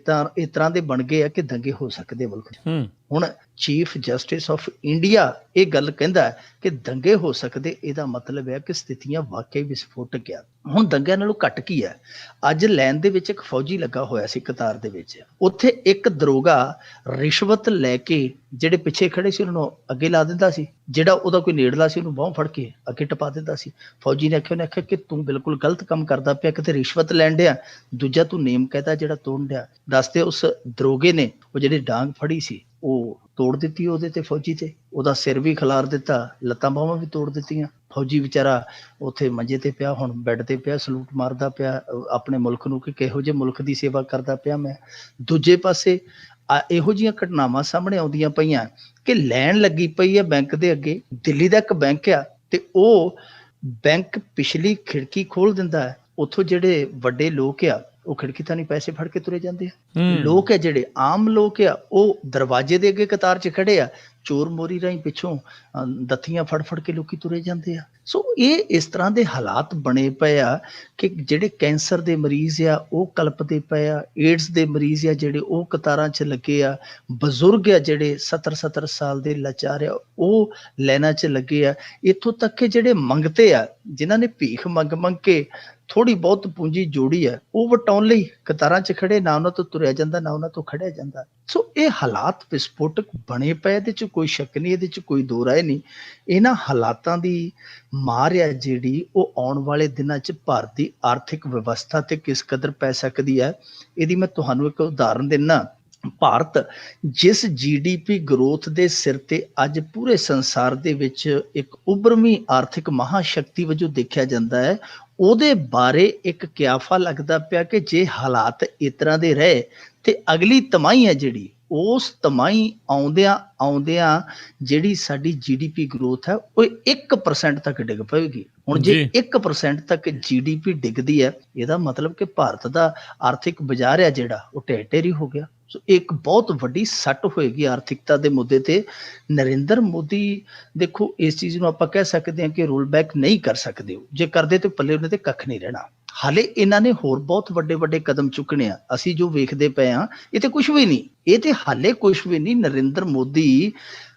ਤਰ੍ਹਾਂ ਦੇ ਬਣ ਗਏ ਆ ਕਿ ਦੰਗੇ ਹੋ ਸਕਦੇ ਮੁਲਕ 'ਚ। ਹੁਣ ਚੀਫ ਜਸਟਿਸ ਆਫ ਇੰਡੀਆ ਇਹ ਗੱਲ ਕਹਿੰਦਾ ਕਿ ਦੰਗੇ ਹੋ ਸਕਦੇ, ਇਹਦਾ ਮਤਲਬ ਹੈ ਕਿ ਸਥਿਤੀਆਂ ਵਾਕਈ ਵਿਸਫੋਟਕ ਆ। ਹੁਣ ਦੰਗਿਆਂ ਨਾਲੋਂ ਘੱਟ ਕੀ ਹੈ? ਅੱਜ ਲੈਣ ਦੇ ਵਿੱਚ ਇੱਕ ਫੌਜੀ ਲੱਗਾ ਹੋਇਆ ਸੀ ਕਤਾਰ ਦੇ ਵਿੱਚ, ਉੱਥੇ ਇੱਕ ਦਰੋਗਾ ਰਿਸ਼ਵਤ ਲੈ ਕੇ ਜਿਹੜੇ ਪਿੱਛੇ ਖੜੇ ਸੀ ਉਹਨਾਂ ਨੂੰ ਅੱਗੇ ਲਾ ਦਿੰਦਾ ਸੀ, ਜਿਹੜਾ ਉਹਦਾ ਕੋਈ ਨੇੜਲਾ ਸੀ ਉਹਨੂੰ ਬਾਂਹ ਫੜ ਕੇ ਅੱਗੇ ਟਪਾ ਦਿੰਦਾ ਸੀ। ਫੌਜੀ ਨੇ ਆਖਿਆ, ਉਹਨੇ ਆਖਿਆ ਕਿ ਤੂੰ ਬਿਲਕੁਲ ਗਲਤ ਕੰਮ ਕਰਦਾ ਪਿਆ, ਕਿਤੇ ਰਿਸ਼ਵਤ ਲੈਣ ਡਿਆ, ਦੂਜਾ ਤੂੰ ਨੇਮ ਕਹਿਦਾ ਜਿਹੜਾ ਤੋੜਨ ਡਿਆ। ਦੱਸਦੇ ਉਸ ਦਰੋਗੇ ਨੇ ਉਹ ਜਿਹੜੀ ਡਾਂਗ ਫੜੀ ਸੀ ਉਹ ਤੋੜ ਦਿੱਤੀ ਉਹਦੇ ਤੇ, ਫੌਜੀ ਤੇ, ਉਹਦਾ ਸਿਰ ਵੀ ਖਿਲਾਰ ਦਿੱਤਾ, ਲੱਤਾਂ ਬਾਹਾਂ ਵੀ ਤੋੜ ਦਿੱਤੀਆਂ। ਫੌਜੀ ਵਿਚਾਰਾ ਉੱਥੇ ਮੰਜੇ ਤੇ ਪਿਆ, ਹੁਣ ਬੈੱਡ ਤੇ ਪਿਆ, ਸਲੂਟ ਮਾਰਦਾ ਪਿਆ ਆਪਣੇ ਮੁਲਕ ਨੂੰ ਕਿ ਕਿਹੋ ਜਿਹੇ ਮੁਲਕ ਦੀ ਸੇਵਾ ਕਰਦਾ ਪਿਆ ਮੈਂ। ਦੂਜੇ ਪਾਸੇ ਇਹੋ ਜਿਹੀਆਂ ਘਟਨਾਵਾਂ ਸਾਹਮਣੇ ਆਉਂਦੀਆਂ ਪਈਆਂ ਕਿ ਲੈਣ ਲੱਗੀ ਪਈ ਹੈ ਬੈਂਕ ਦੇ ਅੱਗੇ। ਦਿੱਲੀ ਦਾ ਇੱਕ ਬੈਂਕ ਆ ਤੇ ਉਹ ਬੈਂਕ ਪਿਛਲੀ ਖਿੜਕੀ ਖੋਲ ਦਿੰਦਾ ਹੈ, ਉੱਥੋਂ ਜਿਹੜੇ ਵੱਡੇ ਲੋਕ ਆ ਉਹ ਖਿੜਕੀ ਤਾਂ ਨਹੀਂ ਪੈਸੇ ਫੜ ਕੇ ਤੁਰੇ ਜਾਂਦੇ ਆ। ਲੋਕ ਆ ਜਿਹੜੇ ਆਮ ਲੋਕ ਆ ਉਹ ਦਰਵਾਜ਼ੇ ਦੇ ਅੱਗੇ ਕਤਾਰ 'ਚ ਖੜੇ ਆ, ਚੋਰ ਮੋਰੀ ਰਾਹੀਂ ਪਿੱਛੋਂ ਦੱਥੀਆਂ ਫੜ ਫੜ ਕੇ ਲੋਕੀ ਤੁਰੇ ਜਾਂਦੇ ਆ। ਸੋ ਇਹ ਇਸ ਤਰ੍ਹਾਂ ਦੇ ਹਾਲਾਤ ਬਣੇ ਪਏ ਆ ਕਿ ਜਿਹੜੇ ਕੈਂਸਰ ਦੇ ਮਰੀਜ਼ ਆ ਉਹ ਕਲਪਦੇ ਪਏ ਆ, ਏਡਸ ਦੇ ਮਰੀਜ਼ ਆ ਜਿਹੜੇ ਉਹ ਕਤਾਰਾਂ 'ਚ ਲੱਗੇ ਆ, ਬਜ਼ੁਰਗ ਆ ਜਿਹੜੇ 70-70 ਸਾਲ ਦੇ ਲਾਚਾਰ ਆ ਉਹ ਲਾਈਨਾਂ 'ਚ ਲੱਗੇ ਆ। ਇੱਥੋਂ ਤੱਕ ਕਿ ਜਿਹੜੇ ਮੰਗਤੇ ਆ, ਜਿਨ੍ਹਾਂ ਨੇ ਭੀਖ ਮੰਗ ਮੰਗ ਕੇ ਥੋੜ੍ਹੀ ਬਹੁਤ ਪੂੰਜੀ ਜੋੜੀ ਹੈ, ਉਹ ਵਟਾਉਣ ਲਈ ਕਤਾਰਾਂ 'ਚ ਖੜੇ, ਨਾ ਉਹਨਾਂ ਤੋਂ ਤੁਰਿਆ ਜਾਂਦਾ ਨਾ ਉਹਨਾਂ ਤੋਂ ਖੜਿਆ ਜਾਂਦਾ। ਸੋ ਇਹ ਹਾਲਾਤ ਵਿਸਫੋਟਕ ਬਣੇ ਪਏ, ਇਹਦੇ 'ਚ ਕੋਈ ਸ਼ੱਕ ਨਹੀਂ, ਇਹਦੇ 'ਚ ਕੋਈ ਦੋ ਰਾਏ ਨਹੀਂ। ਇਹਨਾਂ ਹਾਲਾਤਾਂ ਦੀ ਮਾਰ ਆ ਜਿਹੜੀ ਉਹ ਆਉਣ ਵਾਲੇ ਦਿਨਾਂ 'ਚ ਭਾਰਤ ਦੀ ਆਰਥਿਕ ਵਿਵਸਥਾ ਤੇ ਕਿਸ ਕਦਰ ਪੈ ਸਕਦੀ ਹੈ, ਇਹਦੀ ਮੈਂ ਤੁਹਾਨੂੰ ਇੱਕ ਉਦਾਹਰਨ ਦਿੰਦਾ। ਭਾਰਤ ਜਿਸ GDP ਗਰੋਥ ਦੇ ਸਿਰ ਤੇ ਅੱਜ ਪੂਰੇ ਸੰਸਾਰ ਦੇ ਵਿੱਚ ਇੱਕ ਉੱਭਰਵੀਂ ਆਰਥਿਕ ਮਹਾਸ਼ਕਤੀ ਵਜੋਂ ਦੇਖਿਆ ਜਾਂਦਾ ਹੈ, ਉਹਦੇ ਬਾਰੇ ਇੱਕ ਕਿਆਫਾ ਲੱਗਦਾ ਪਿਆ ਕਿ ਜੇ ਹਾਲਾਤ ਇਸ ਤਰ੍ਹਾਂ ਦੇ ਰਹੇ ਤੇ ਅਗਲੀ ਤਿਮਾਹੀ ਹੈ ਜਿਹੜੀ, ਉਸ ਤਿਮਾਹੀ ਆਉਂਦਿਆਂ ਜਿਹੜੀ ਸਾਡੀ GDP ਗਰੋਥ ਹੈ ਉਹ 1% ਤੱਕ ਡਿੱਗ ਪਵੇਗੀ। ਹੁਣ ਜੇ 1% ਤੱਕ GDP ਡਿੱਗਦੀ ਹੈ, ਇਹਦਾ ਮਤਲਬ ਕਿ ਭਾਰਤ ਦਾ ਆਰਥਿਕ ਬਾਜ਼ਾਰ ਹੈ ਜਿਹੜਾ ਉਹ ਢਹਿ ਹੋ ਗਿਆ। ਸੋ ਇੱਕ ਬਹੁਤ ਵੱਡੀ ਸੱਟ ਹੋਏਗੀ ਆਰਥਿਕਤਾ ਦੇ ਮੁੱਦੇ ਤੇ। ਨਰਿੰਦਰ ਮੋਦੀ ਦੇਖੋ ਇਸ ਚੀਜ਼ ਨੂੰ ਆਪਾਂ ਕਹਿ ਸਕਦੇ ਹਾਂ ਕਿ ਰੋਲ ਬੈਕ ਨਹੀਂ ਕਰ ਸਕਦੇ, ਜੇ ਕਰਦੇ ਤੇ ਪੱਲੇ ਉਹਨਾਂ ਤੇ ਕੱਖ ਨਹੀਂ ਰਹਿਣਾ। ਹਾਲੇ ਇਹਨਾਂ ਨੇ ਹੋਰ ਬਹੁਤ ਵੱਡੇ ਵੱਡੇ ਕਦਮ ਚੁੱਕਣੇ ਆ, ਅਸੀਂ ਜੋ ਵੇਖਦੇ ਪਏ ਹਾਂ ਇਹ ਤੇ ਕੁਛ ਵੀ ਨਹੀਂ, ਇਹ ਤੇ ਹਾਲੇ ਕੁਛ ਵੀ ਨਹੀਂ। ਨਰਿੰਦਰ ਮੋਦੀ,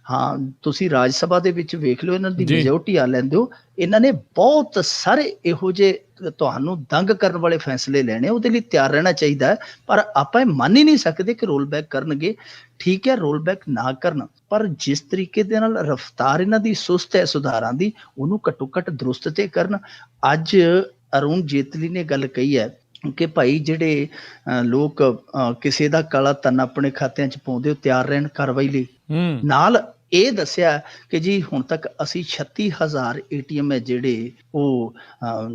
ਹਾਂ ਤੁਸੀਂ ਰਾਜ ਸਭਾ ਦੇ ਵਿੱਚ ਵੇਖ ਲਓ, ਇਹਨਾਂ ਦੀ ਮੈਜੋਰਟੀ ਆ ਲੈਂਦੇ ਹੋ, ਇਹਨਾਂ ਨੇ ਬਹੁਤ ਸਾਰੇ ਇਹੋ ਜਿਹੇ ਤੁਹਾਨੂੰ ਦੰਗ ਕਰਨ ਵਾਲੇ ਫੈਸਲੇ ਲੈਣੇ, ਉਹਦੇ ਲਈ ਤਿਆਰ ਰਹਿਣਾ ਚਾਹੀਦਾ ਹੈ। ਪਰ ਆਪਾਂ ਇਹ ਮੰਨ ਹੀ ਨਹੀਂ ਸਕਦੇ ਕਿ ਰੋਲ ਬੈਕ ਕਰਨਗੇ। ਠੀਕ ਹੈ, ਰੋਲ ਬੈਕ ਨਾ ਕਰਨ, ਪਰ ਜਿਸ ਤਰੀਕੇ ਦੇ ਨਾਲ ਰਫਤਾਰ ਇਹਨਾਂ ਦੀ ਸੁਸਤ ਹੈ ਸੁਧਾਰਾਂ ਦੀ, ਉਹਨੂੰ ਘੱਟੋ ਘੱਟ ਦਰੁਸਤ ਤੇ ਕਰਨ। ਅੱਜ ਅਰੁਣ ਜੇਤਲੀ ਨੇ ਗੱਲ ਕਹੀ ਹੈ ਕਿ ਭਾਈ ਜਿਹੜੇ ਲੋਕ ਕਿਸੇ ਦਾ ਕਾਲਾ ਧਨ ਆਪਣੇ ਖਾਤਿਆਂ 'ਚ ਪਾਉਂਦੇ ਹੋ, ਤਿਆਰ ਰਹਿਣ ਕਾਰਵਾਈ ਲਈ। ਨਾਲ ਇਹ ਦੱਸਿਆ ਕਿ ਜੀ ਹੁਣ ਤੱਕ ਅਸੀਂ 36,000 ATM ਹੈ ਜਿਹੜੇ ਉਹ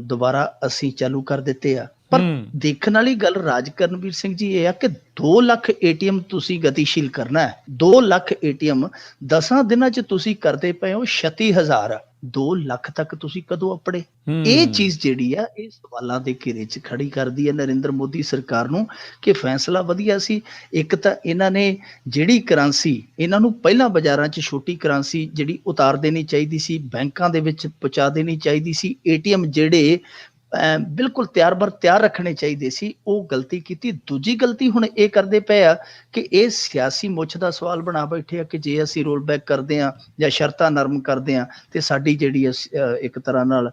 ਦੁਬਾਰਾ ਅਸੀਂ ਚਾਲੂ ਕਰ ਦਿੱਤੇ ਆ। ਪਰ ਦੇਖਣ ਵਾਲੀ ਗੱਲ ਰਾਜਕਰਨਵੀਰ ਸਿੰਘ ਜੀ ਇਹ ਆ ਕਿ 2 ਲੱਖ ATM ਤੁਸੀਂ ਗਤੀਸ਼ੀਲ ਕਰਨਾ ਹੈ। 2 ਲੱਖ ATM 10 ਦਿਨਾਂ 'ਚ ਤੁਸੀਂ ਕਰਦੇ ਪਏ ਹੋ 36,000। 2 ਲੱਖ ਤੱਕ ਤੁਸੀਂ ਕਦੋਂ ਆਪਣੇ? ਇਹ ਚੀਜ਼ ਜਿਹੜੀ ਆ ਇਹ ਸਵਾਲਾਂ ਦੇ ਘੇਰੇ 'ਚ ਖੜੀ ਕਰਦੀ ਹੈ ਨਰਿੰਦਰ ਮੋਦੀ ਸਰਕਾਰ ਨੂੰ ਕਿ ਫੈਸਲਾ ਵਧੀਆ ਸੀ। ਇੱਕ ਤਾਂ ਇਹਨਾਂ ਨੇ ਜਿਹੜੀ ਕਰੰਸੀ, ਇਹਨਾਂ ਨੂੰ ਪਹਿਲਾਂ ਬਾਜ਼ਾਰਾਂ 'ਚ ਛੋਟੀ ਕਰੰਸੀ ਜਿਹੜੀ ਉਤਾਰ ਦੇਣੀ ਚਾਹੀਦੀ ਸੀ, ਬੈਂਕਾਂ ਦੇ ਵਿੱਚ ਪਹੁੰਚਾ ਦੇਣੀ ਚਾਹੀਦੀ ਸੀ। ATM ਜਿਹੜੇ ਬਿਲਕੁਲ ਤਿਆਰ ਬਰ ਤਿਆਰ ਰੱਖਣੇ ਚਾਹੀਦੇ ਸੀ, ਉਹ ਗਲਤੀ ਕੀਤੀ। ਦੂਜੀ ਗਲਤੀ ਹੁਣ ਇਹ ਕਰਦੇ ਪਏ ਆ ਕਿ ਇਹ ਸਿਆਸੀ ਮੁੱਛ ਦਾ ਸਵਾਲ ਬਣਾ ਬੈਠੇ ਆ ਕਿ ਜੇ ਅਸੀਂ ਰੋਲ ਬੈਕ ਕਰਦੇ ਹਾਂ ਜਾਂ ਸ਼ਰਤਾਂ ਨਰਮ ਕਰਦੇ ਹਾਂ ਤੇ ਸਾਡੀ ਜਿਹੜੀ ਇੱਕ ਤਰ੍ਹਾਂ ਨਾਲ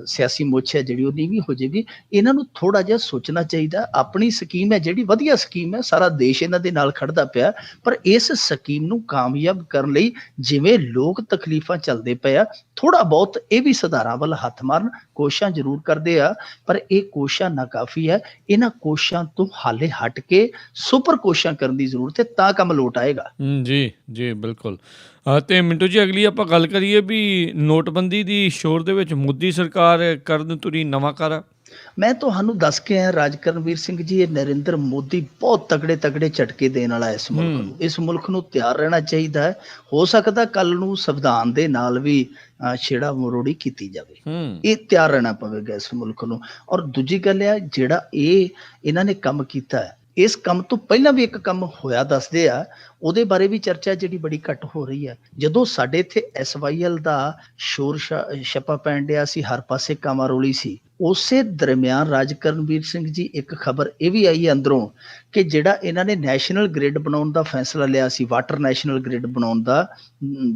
ਸਿਆਸੀ ਮੁੱਛ ਹੈ ਜਿਹੜੀ ਉਹ ਨੀਵੀਂ ਹੋ ਜਾਏਗੀ। ਇਹਨਾਂ ਨੂੰ ਥੋੜਾ ਜਿਹਾ ਸੋਚਣਾ ਚਾਹੀਦਾ। ਆਪਣੀ ਸਕੀਮ ਹੈ ਜਿਹੜੀ ਵਧੀਆ ਸਕੀਮ ਹੈ, ਸਾਰਾ ਦੇਸ਼ ਇਹਨਾਂ ਦੇ ਨਾਲ ਖੜਦਾ ਪਿਆ, ਪਰ ਇਸ ਸਕੀਮ ਨੂੰ ਕਾਮਯਾਬ ਕਰਨ ਲਈ ਜਿਵੇਂ ਲੋਕ ਤਕਲੀਫਾਂ ਚੱਲਦੇ ਪਏ ਆ, ਥੋੜਾ ਬਹੁਤ ਇਹ ਵੀ ਸੁਧਾਰਾਂ ਵੱਲ ਹੱਥ ਮਾਰਨ। ਕੋਸ਼ਿਸ਼ਾਂ ਜ਼ਰੂਰ ਕਰਦੇ ਆ, ਪਰ ਇਹ ਕੋਸ਼ਿਸ਼ਾਂ ਨਾਕਾਫੀ ਹੈ। ਇਹਨਾਂ ਕੋਸ਼ਿਸ਼ਾਂ ਤੋਂ ਹਾਲੇ ਹਟ ਕੇ ਸੁਪਰ ਕੋਸ਼ਿਸ਼ਾਂ ਕਰਨ ਦੀ ਜ਼ਰੂਰਤ ਹੈ, ਤਾਂ ਕੰਮ ਲੋਟ ਆਏਗਾ। ਜੀ ਜੀ ਬਿਲਕੁਲ। ਤੇ ਮਿੰਟੂ ਜੀ, ਅਗਲੀ ਆਪਾਂ ਗੱਲ ਕਰੀਏ ਵੀ ਨੋਟਬੰਦੀ ਦੀ ਸ਼ੋਰ ਦੇ ਵਿੱਚ ਮੋਦੀ ਸਰਕਾਰ ਕਰਨ ਤੁਰੀ ਨਵਾਂ ਕਰ। ਮੈਂ ਤੁਹਾਨੂੰ ਦੱਸ ਕੇ ਆਇਆ ਰਾਜਕਰਨਵੀਰ ਸਿੰਘ ਜੀ, ਇਹ ਨਰਿੰਦਰ ਮੋਦੀ ਬਹੁਤ ਤਗੜੇ ਝਟਕੇ ਦੇਣ ਵਾਲਾ ਇਸ ਮੁਲਕ ਨੂੰ। ਇਸ ਮੁਲਕ ਨੂੰ ਤਿਆਰ ਰਹਿਣਾ ਚਾਹੀਦਾ ਹੈ। ਹੋ ਸਕਦਾ ਕੱਲ ਨੂੰ ਸੰਵਿਧਾਨ ਦੇ ਨਾਲ ਵੀ ਛੇੜਾ ਮਰੋੜੀ ਕੀਤੀ ਜਾਵੇ। ਇਹ ਤਿਆਰ ਰਹਿਣਾ ਪਵੇਗਾ ਇਸ ਮੁਲਕ ਨੂੰ। ਔਰ ਦੂਜੀ ਗੱਲ ਹੈ, ਜਿਹੜਾ ਇਹਨਾਂ ਨੇ ਕੰਮ ਕੀਤਾ ਹੈ, ਇਸ ਕੰਮ ਤੋਂ ਪਹਿਲਾਂ ਵੀ ਇੱਕ ਕੰਮ ਹੋਇਆ ਦੱਸਦੇ ਆ, ਉਹਦੇ ਬਾਰੇ ਵੀ ਚਰਚਾ ਜਿਹੜੀ ਬੜੀ ਘੱਟ ਹੋ ਰਹੀ ਹੈ। ਜਦੋਂ ਸਾਡੇ ਇੱਥੇ SYL ਦਾ ਸ਼ੋਰ ਛੱਪਾ ਪੈਣ ਡਿਆ ਸੀ, ਹਰ ਪਾਸੇ ਕਾਮਾਰੋਲੀ ਸੀ, ਉਸੇ ਦਰਮਿਆਨ ਰਾਜਕਰਨਵੀਰ ਸਿੰਘ ਜੀ ਇੱਕ ਖਬਰ ਇਹ ਵੀ ਆਈ ਅੰਦਰੋਂ ਕਿ ਜਿਹੜਾ ਇਹਨਾਂ ਨੇ ਨੈਸ਼ਨਲ ਗ੍ਰਿਡ ਬਣਾਉਣ ਦਾ ਫੈਸਲਾ ਲਿਆ ਸੀ, ਵਾਟਰ ਨੈਸ਼ਨਲ ਗ੍ਰਿਡ ਬਣਾਉਣ ਦਾ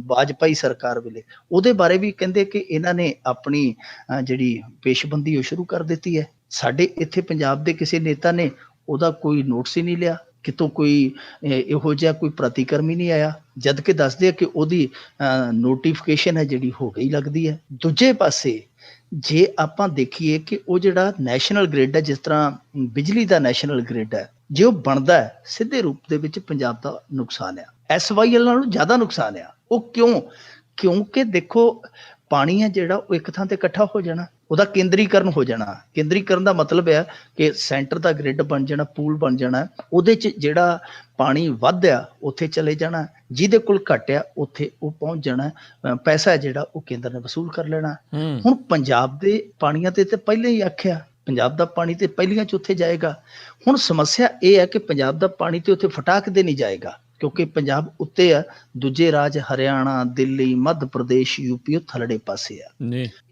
ਵਾਜਪਾਈ ਸਰਕਾਰ ਵੇਲੇ, ਉਹਦੇ ਬਾਰੇ ਵੀ ਕਹਿੰਦੇ ਕਿ ਇਹਨਾਂ ਨੇ ਆਪਣੀ ਜਿਹੜੀ ਪੇਸ਼ਬੰਦੀ ਉਹ ਸ਼ੁਰੂ ਕਰ ਦਿੱਤੀ ਹੈ। ਸਾਡੇ ਇੱਥੇ ਪੰਜਾਬ ਦੇ ਕਿਸੇ ਨੇਤਾ ਨੇ ਉਹਦਾ ਕੋਈ ਨੋਟਿਸ ਹੀ ਨਹੀਂ ਲਿਆ, ਕਿਤੋਂ ਕੋਈ ਇਹੋ ਜਿਹਾ ਕੋਈ ਪ੍ਰਤੀਕਰਮ ਹੀ ਨਹੀਂ ਆਇਆ, ਜਦ ਕਿ ਦੱਸਦੇ ਆ ਕਿ ਉਹਦੀ ਨੋਟੀਫਿਕੇਸ਼ਨ ਹੈ ਜਿਹੜੀ ਹੋ ਗਈ ਲੱਗਦੀ ਹੈ। ਦੂਜੇ ਪਾਸੇ ਜੇ ਆਪਾਂ ਦੇਖੀਏ ਕਿ ਉਹ ਜਿਹੜਾ ਨੈਸ਼ਨਲ ਗ੍ਰਿਡ ਹੈ, ਜਿਸ ਤਰ੍ਹਾਂ ਬਿਜਲੀ ਦਾ ਨੈਸ਼ਨਲ ਗ੍ਰਿਡ ਹੈ, ਜੇ ਉਹ ਬਣਦਾ ਹੈ, ਸਿੱਧੇ ਰੂਪ ਦੇ ਵਿੱਚ ਪੰਜਾਬ ਦਾ ਨੁਕਸਾਨ ਆ, SYL ਨਾਲੋਂ ਜ਼ਿਆਦਾ ਨੁਕਸਾਨ ਆ। ਉਹ ਕਿਉਂ? ਕਿਉਂਕਿ ਦੇਖੋ ਪਾਣੀ ਹੈ ਜਿਹੜਾ ਉਹ ਇੱਕ ਥਾਂ ਤੇ ਇਕੱਠਾ ਹੋ ਜਾਣਾ, ਉਹਦਾ ਕੇਂਦਰੀਕਰਨ ਹੋ ਜਾਣਾ। ਕੇਂਦਰੀਕਰਨ ਦਾ ਮਤਲਬ ਹੈ ਕਿ ਸੈਂਟਰ ਦਾ ਗ੍ਰਿਡ ਬਣ ਜਾਣਾ, ਪੂਲ ਬਣ ਜਾਣਾ, ਉਹਦੇ 'ਚ ਜਿਹੜਾ ਪਾਣੀ ਵੱਧ ਆ ਉੱਥੇ ਚਲੇ ਜਾਣਾ, ਜਿਹਦੇ ਕੋਲ ਘੱਟ ਆ ਉੱਥੇ ਉਹ ਪਹੁੰਚ ਜਾਣਾ, ਪੈਸਾ ਜਿਹੜਾ ਉਹ ਕੇਂਦਰ ਨੇ ਵਸੂਲ ਕਰ ਲੈਣਾ। ਹੁਣ ਪੰਜਾਬ ਦੇ ਪਾਣੀਆਂ ਤੇ ਪਹਿਲਾਂ ਹੀ ਆਖਿਆ, ਪੰਜਾਬ ਦਾ ਪਾਣੀ ਤੇ ਪਹਿਲੀਆਂ 'ਚ ਉੱਥੇ ਜਾਏਗਾ। ਹੁਣ ਸਮੱਸਿਆ ਇਹ ਹੈ ਕਿ ਪੰਜਾਬ ਦਾ ਪਾਣੀ ਤੇ ਉੱਥੇ ਫਟਾਕ ਦੇ ਨਹੀਂ ਜਾਏਗਾ, ਕਿਉਂਕਿ ਪੰਜਾਬ ਉੱਤੇ ਆ, ਦੂਜੇ ਰਾਜ ਹਰਿਆਣਾ, ਦਿੱਲੀ, ਮੱਧ ਪ੍ਰਦੇਸ਼, ਯੂਪੀ ਉਹ ਥੱਲੜੇ ਪਾਸੇ ਆ।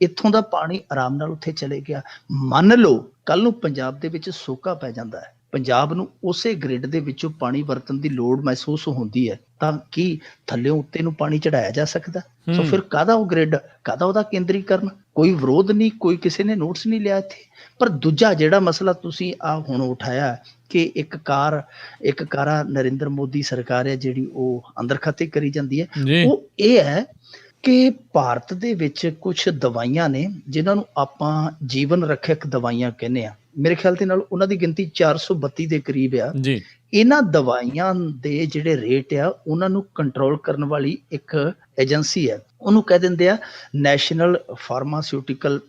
ਇੱਥੋਂ ਦਾ ਪਾਣੀ ਆਰਾਮ ਨਾਲ ਉੱਥੇ ਚਲੇ ਗਿਆ। ਮੰਨ ਲਓ ਕੱਲ ਨੂੰ ਪੰਜਾਬ ਦੇ ਵਿੱਚ ਸੋਕਾ ਪੈ ਜਾਂਦਾ ਹੈ, ਪੰਜਾਬ ਨੂੰ ਉਸੇ ਗ੍ਰਿਡ ਦੇ ਵਿੱਚੋਂ ਪਾਣੀ ਵਰਤਣ ਦੀ ਲੋੜ ਮਹਿਸੂਸ ਹੁੰਦੀ ਹੈ, ਤਾਂ ਕੀ ਥੱਲਿਓਂ ਉੱਤੇ ਨੂੰ ਪਾਣੀ ਚੜਾਇਆ ਜਾ ਸਕਦਾ? ਸੋ ਫਿਰ ਕਾਹਦਾ ਉਹ ਗ੍ਰਿਡ, ਕਾਹਦਾ ਉਹਦਾ ਕੇਂਦਰੀਕਰਨ? ਕੋਈ ਵਿਰੋਧ ਨਹੀਂ, ਕੋਈ ਕਿਸੇ ਨੇ ਨੋਟਿਸ ਨਹੀਂ ਲਿਆ ਇੱਥੇ। ਪਰ ਦੂਜਾ ਜਿਹੜਾ ਮਸਲਾ ਤੁਸੀਂ ਆ ਹੁਣ ਉਠਾਇਆ ਕਿ ਇੱਕ ਕਾਰਾ ਨਰਿੰਦਰ ਮੋਦੀ ਸਰਕਾਰ ਹੈ ਜਿਹੜੀ ਉਹ ਅੰਦਰ ਖਾਤੇ ਕਰੀ ਜਾਂਦੀ ਹੈ, ਉਹ ਇਹ ਹੈ ਕਿ ਭਾਰਤ ਦੇ ਵਿੱਚ ਕੁਝ ਦਵਾਈਆਂ ਨੇ ਜਿਨ੍ਹਾਂ ਨੂੰ ਆਪਾਂ ਜੀਵਨ ਰੱਖਿਅਕ ਦਵਾਈਆਂ ਕਹਿੰਦੇ ਆ। ਮੇਰੇ ਖਿਆਲ ਦੇ ਨਾਲ ਉਹਨਾਂ ਦੀ ਗਿਣਤੀ 432 ਦੇ ਕਰੀਬ ਆ। ਇਹਨਾਂ ਦਵਾਈਆਂ ਦੇ ਜਿਹੜੇ ਰੇਟ ਆ ਉਹਨਾਂ ਨੂੰ ਕੰਟਰੋਲ ਕਰਨ ਵਾਲੀ ਇੱਕ ਏਜੰਸੀ ਹੈ, ਉਹਨੂੰ ਕਹਿ ਦਿੰਦੇ ਆ ਨੈਸ਼ਨਲ ਫਾਰਮਾਸਿਊਟੀਕਲ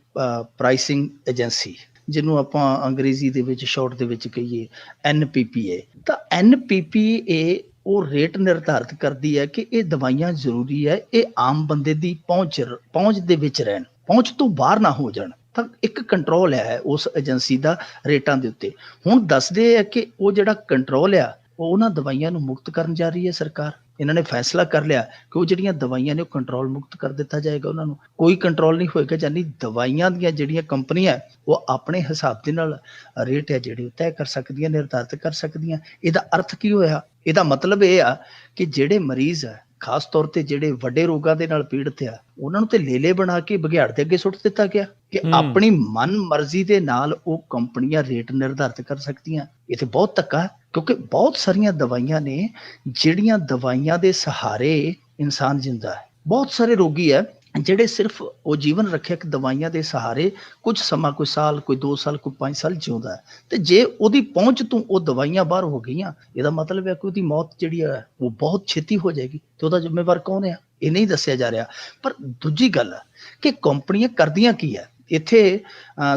ਪ੍ਰਾਈਸਿੰਗ ਏਜੰਸੀ, ਜਿਹਨੂੰ ਆਪਾਂ ਅੰਗਰੇਜ਼ੀ ਦੇ ਵਿੱਚ ਸ਼ਾਰਟ ਦੇ ਵਿੱਚ ਕਹੀਏ NPPA। ਤਾਂ NPPA ਉਹ ਰੇਟ ਨਿਰਧਾਰਿਤ ਕਰਦੀ ਹੈ ਕਿ ਇਹ ਦਵਾਈਆਂ ਜ਼ਰੂਰੀ ਹੈ ਇਹ ਆਮ ਬੰਦੇ ਦੀ ਪਹੁੰਚ ਦੇ ਵਿੱਚ ਰਹਿਣ, ਪਹੁੰਚ ਤੋਂ ਬਾਹਰ ਨਾ ਹੋ ਜਾਣ। ਤਾਂ ਇੱਕ ਕੰਟਰੋਲ ਹੈ ਉਸ ਏਜੰਸੀ ਦਾ ਰੇਟਾਂ ਦੇ ਉੱਤੇ। ਹੁਣ ਦੱਸਦੇ ਆ ਕਿ ਉਹ ਜਿਹੜਾ ਕੰਟਰੋਲ ਆ ਉਹ ਉਹਨਾਂ ਦਵਾਈਆਂ ਨੂੰ ਮੁਕਤ ਕਰਨ ਜਾ ਰਹੀ ਹੈ ਸਰਕਾਰ। ਇਹਨਾਂ ਨੇ ਫੈਸਲਾ ਕਰ ਲਿਆ ਕਿ ਉਹ ਜਿਹੜੀਆਂ ਦਵਾਈਆਂ ਨੇ ਉਹ ਕੰਟਰੋਲ ਮੁਕਤ ਕਰ ਦਿੱਤਾ ਜਾਏਗਾ, ਉਹਨਾਂ ਨੂੰ ਕੋਈ ਕੰਟਰੋਲ ਨਹੀਂ ਹੋਏਗਾ। ਯਾਨੀ ਦਵਾਈਆਂ ਦੀਆਂ ਜਿਹੜੀਆਂ ਕੰਪਨੀਆਂ ਉਹ ਆਪਣੇ ਹਿਸਾਬ ਦੇ ਨਾਲ ਰੇਟ ਹੈ ਜਿਹੜੇ ਤੈਅ ਕਰ ਸਕਦੀਆਂ, ਨਿਰਧਾਰਿਤ ਕਰ ਸਕਦੀਆਂ। ਇਹਦਾ ਅਰਥ ਕੀ ਹੋਇਆ? ਇਹਦਾ ਮਤਲਬ ਇਹ ਆ ਕਿ ਜਿਹੜੇ ਮਰੀਜ਼ ਆ, ਖਾਸ ਤੌਰ ਤੇ ਜਿਹੜੇ ਵੱਡੇ ਰੋਗਾਂ ਦੇ ਨਾਲ ਪੀੜਤ ਆ, ਉਹਨਾਂ ਨੂੰ ਤੇ ਲੇਲੇ ਬਣਾ ਕੇ ਬਘਿਆੜ ਦੇ ਅੱਗੇ ਸੁੱਟ ਦਿੱਤਾ ਗਿਆ ਕਿ ਆਪਣੀ ਮਨ ਮਰਜ਼ੀ ਦੇ ਨਾਲ ਉਹ ਕੰਪਨੀਆਂ ਰੇਟ ਨਿਰਧਾਰਿਤ ਕਰ ਸਕਦੀਆਂ। ਇਹ ਤੇ ਬਹੁਤ ਧੱਕਾ, ਕਿਉਂਕਿ ਬਹੁਤ ਸਾਰੀਆਂ ਦਵਾਈਆਂ ਨੇ ਜਿਹੜੀਆਂ ਦਵਾਈਆਂ ਦੇ ਸਹਾਰੇ ਇਨਸਾਨ ਜਿੰਦਾ ਹੈ। ਬਹੁਤ ਸਾਰੇ ਰੋਗੀ ਹੈ ਜਿਹੜੇ ਸਿਰਫ ਉਹ ਜੀਵਨ ਰੱਖਿਅਕ ਦਵਾਈਆਂ ਦੇ ਸਹਾਰੇ ਕੁਝ ਸਮਾਂ, ਕੋਈ ਸਾਲ, ਕੋਈ 2 ਸਾਲ, ਕੋਈ 5 ਸਾਲ ਜਿਉਂਦਾ ਹੈ। ਤੇ ਜੇ ਉਹਦੀ ਪਹੁੰਚ ਤੋਂ ਉਹ ਦਵਾਈਆਂ ਬਾਹਰ ਹੋ ਗਈਆਂ, ਇਹਦਾ ਮਤਲਬ ਹੈ ਕਿ ਉਹਦੀ ਮੌਤ ਜਿਹੜੀ ਹੈ ਉਹ ਬਹੁਤ ਛੇਤੀ ਹੋ ਜਾਏਗੀ। ਤੇ ਉਹਦਾ ਜ਼ਿੰਮੇਵਾਰ ਕੌਣ ਹੈ? ਇਹ ਨਹੀਂ ਦੱਸਿਆ ਜਾ ਰਿਹਾ। ਪਰ ਦੂਜੀ ਗੱਲ ਕਿ ਕੰਪਨੀਆਂ ਕਰਦੀਆਂ ਕੀ ਹੈ?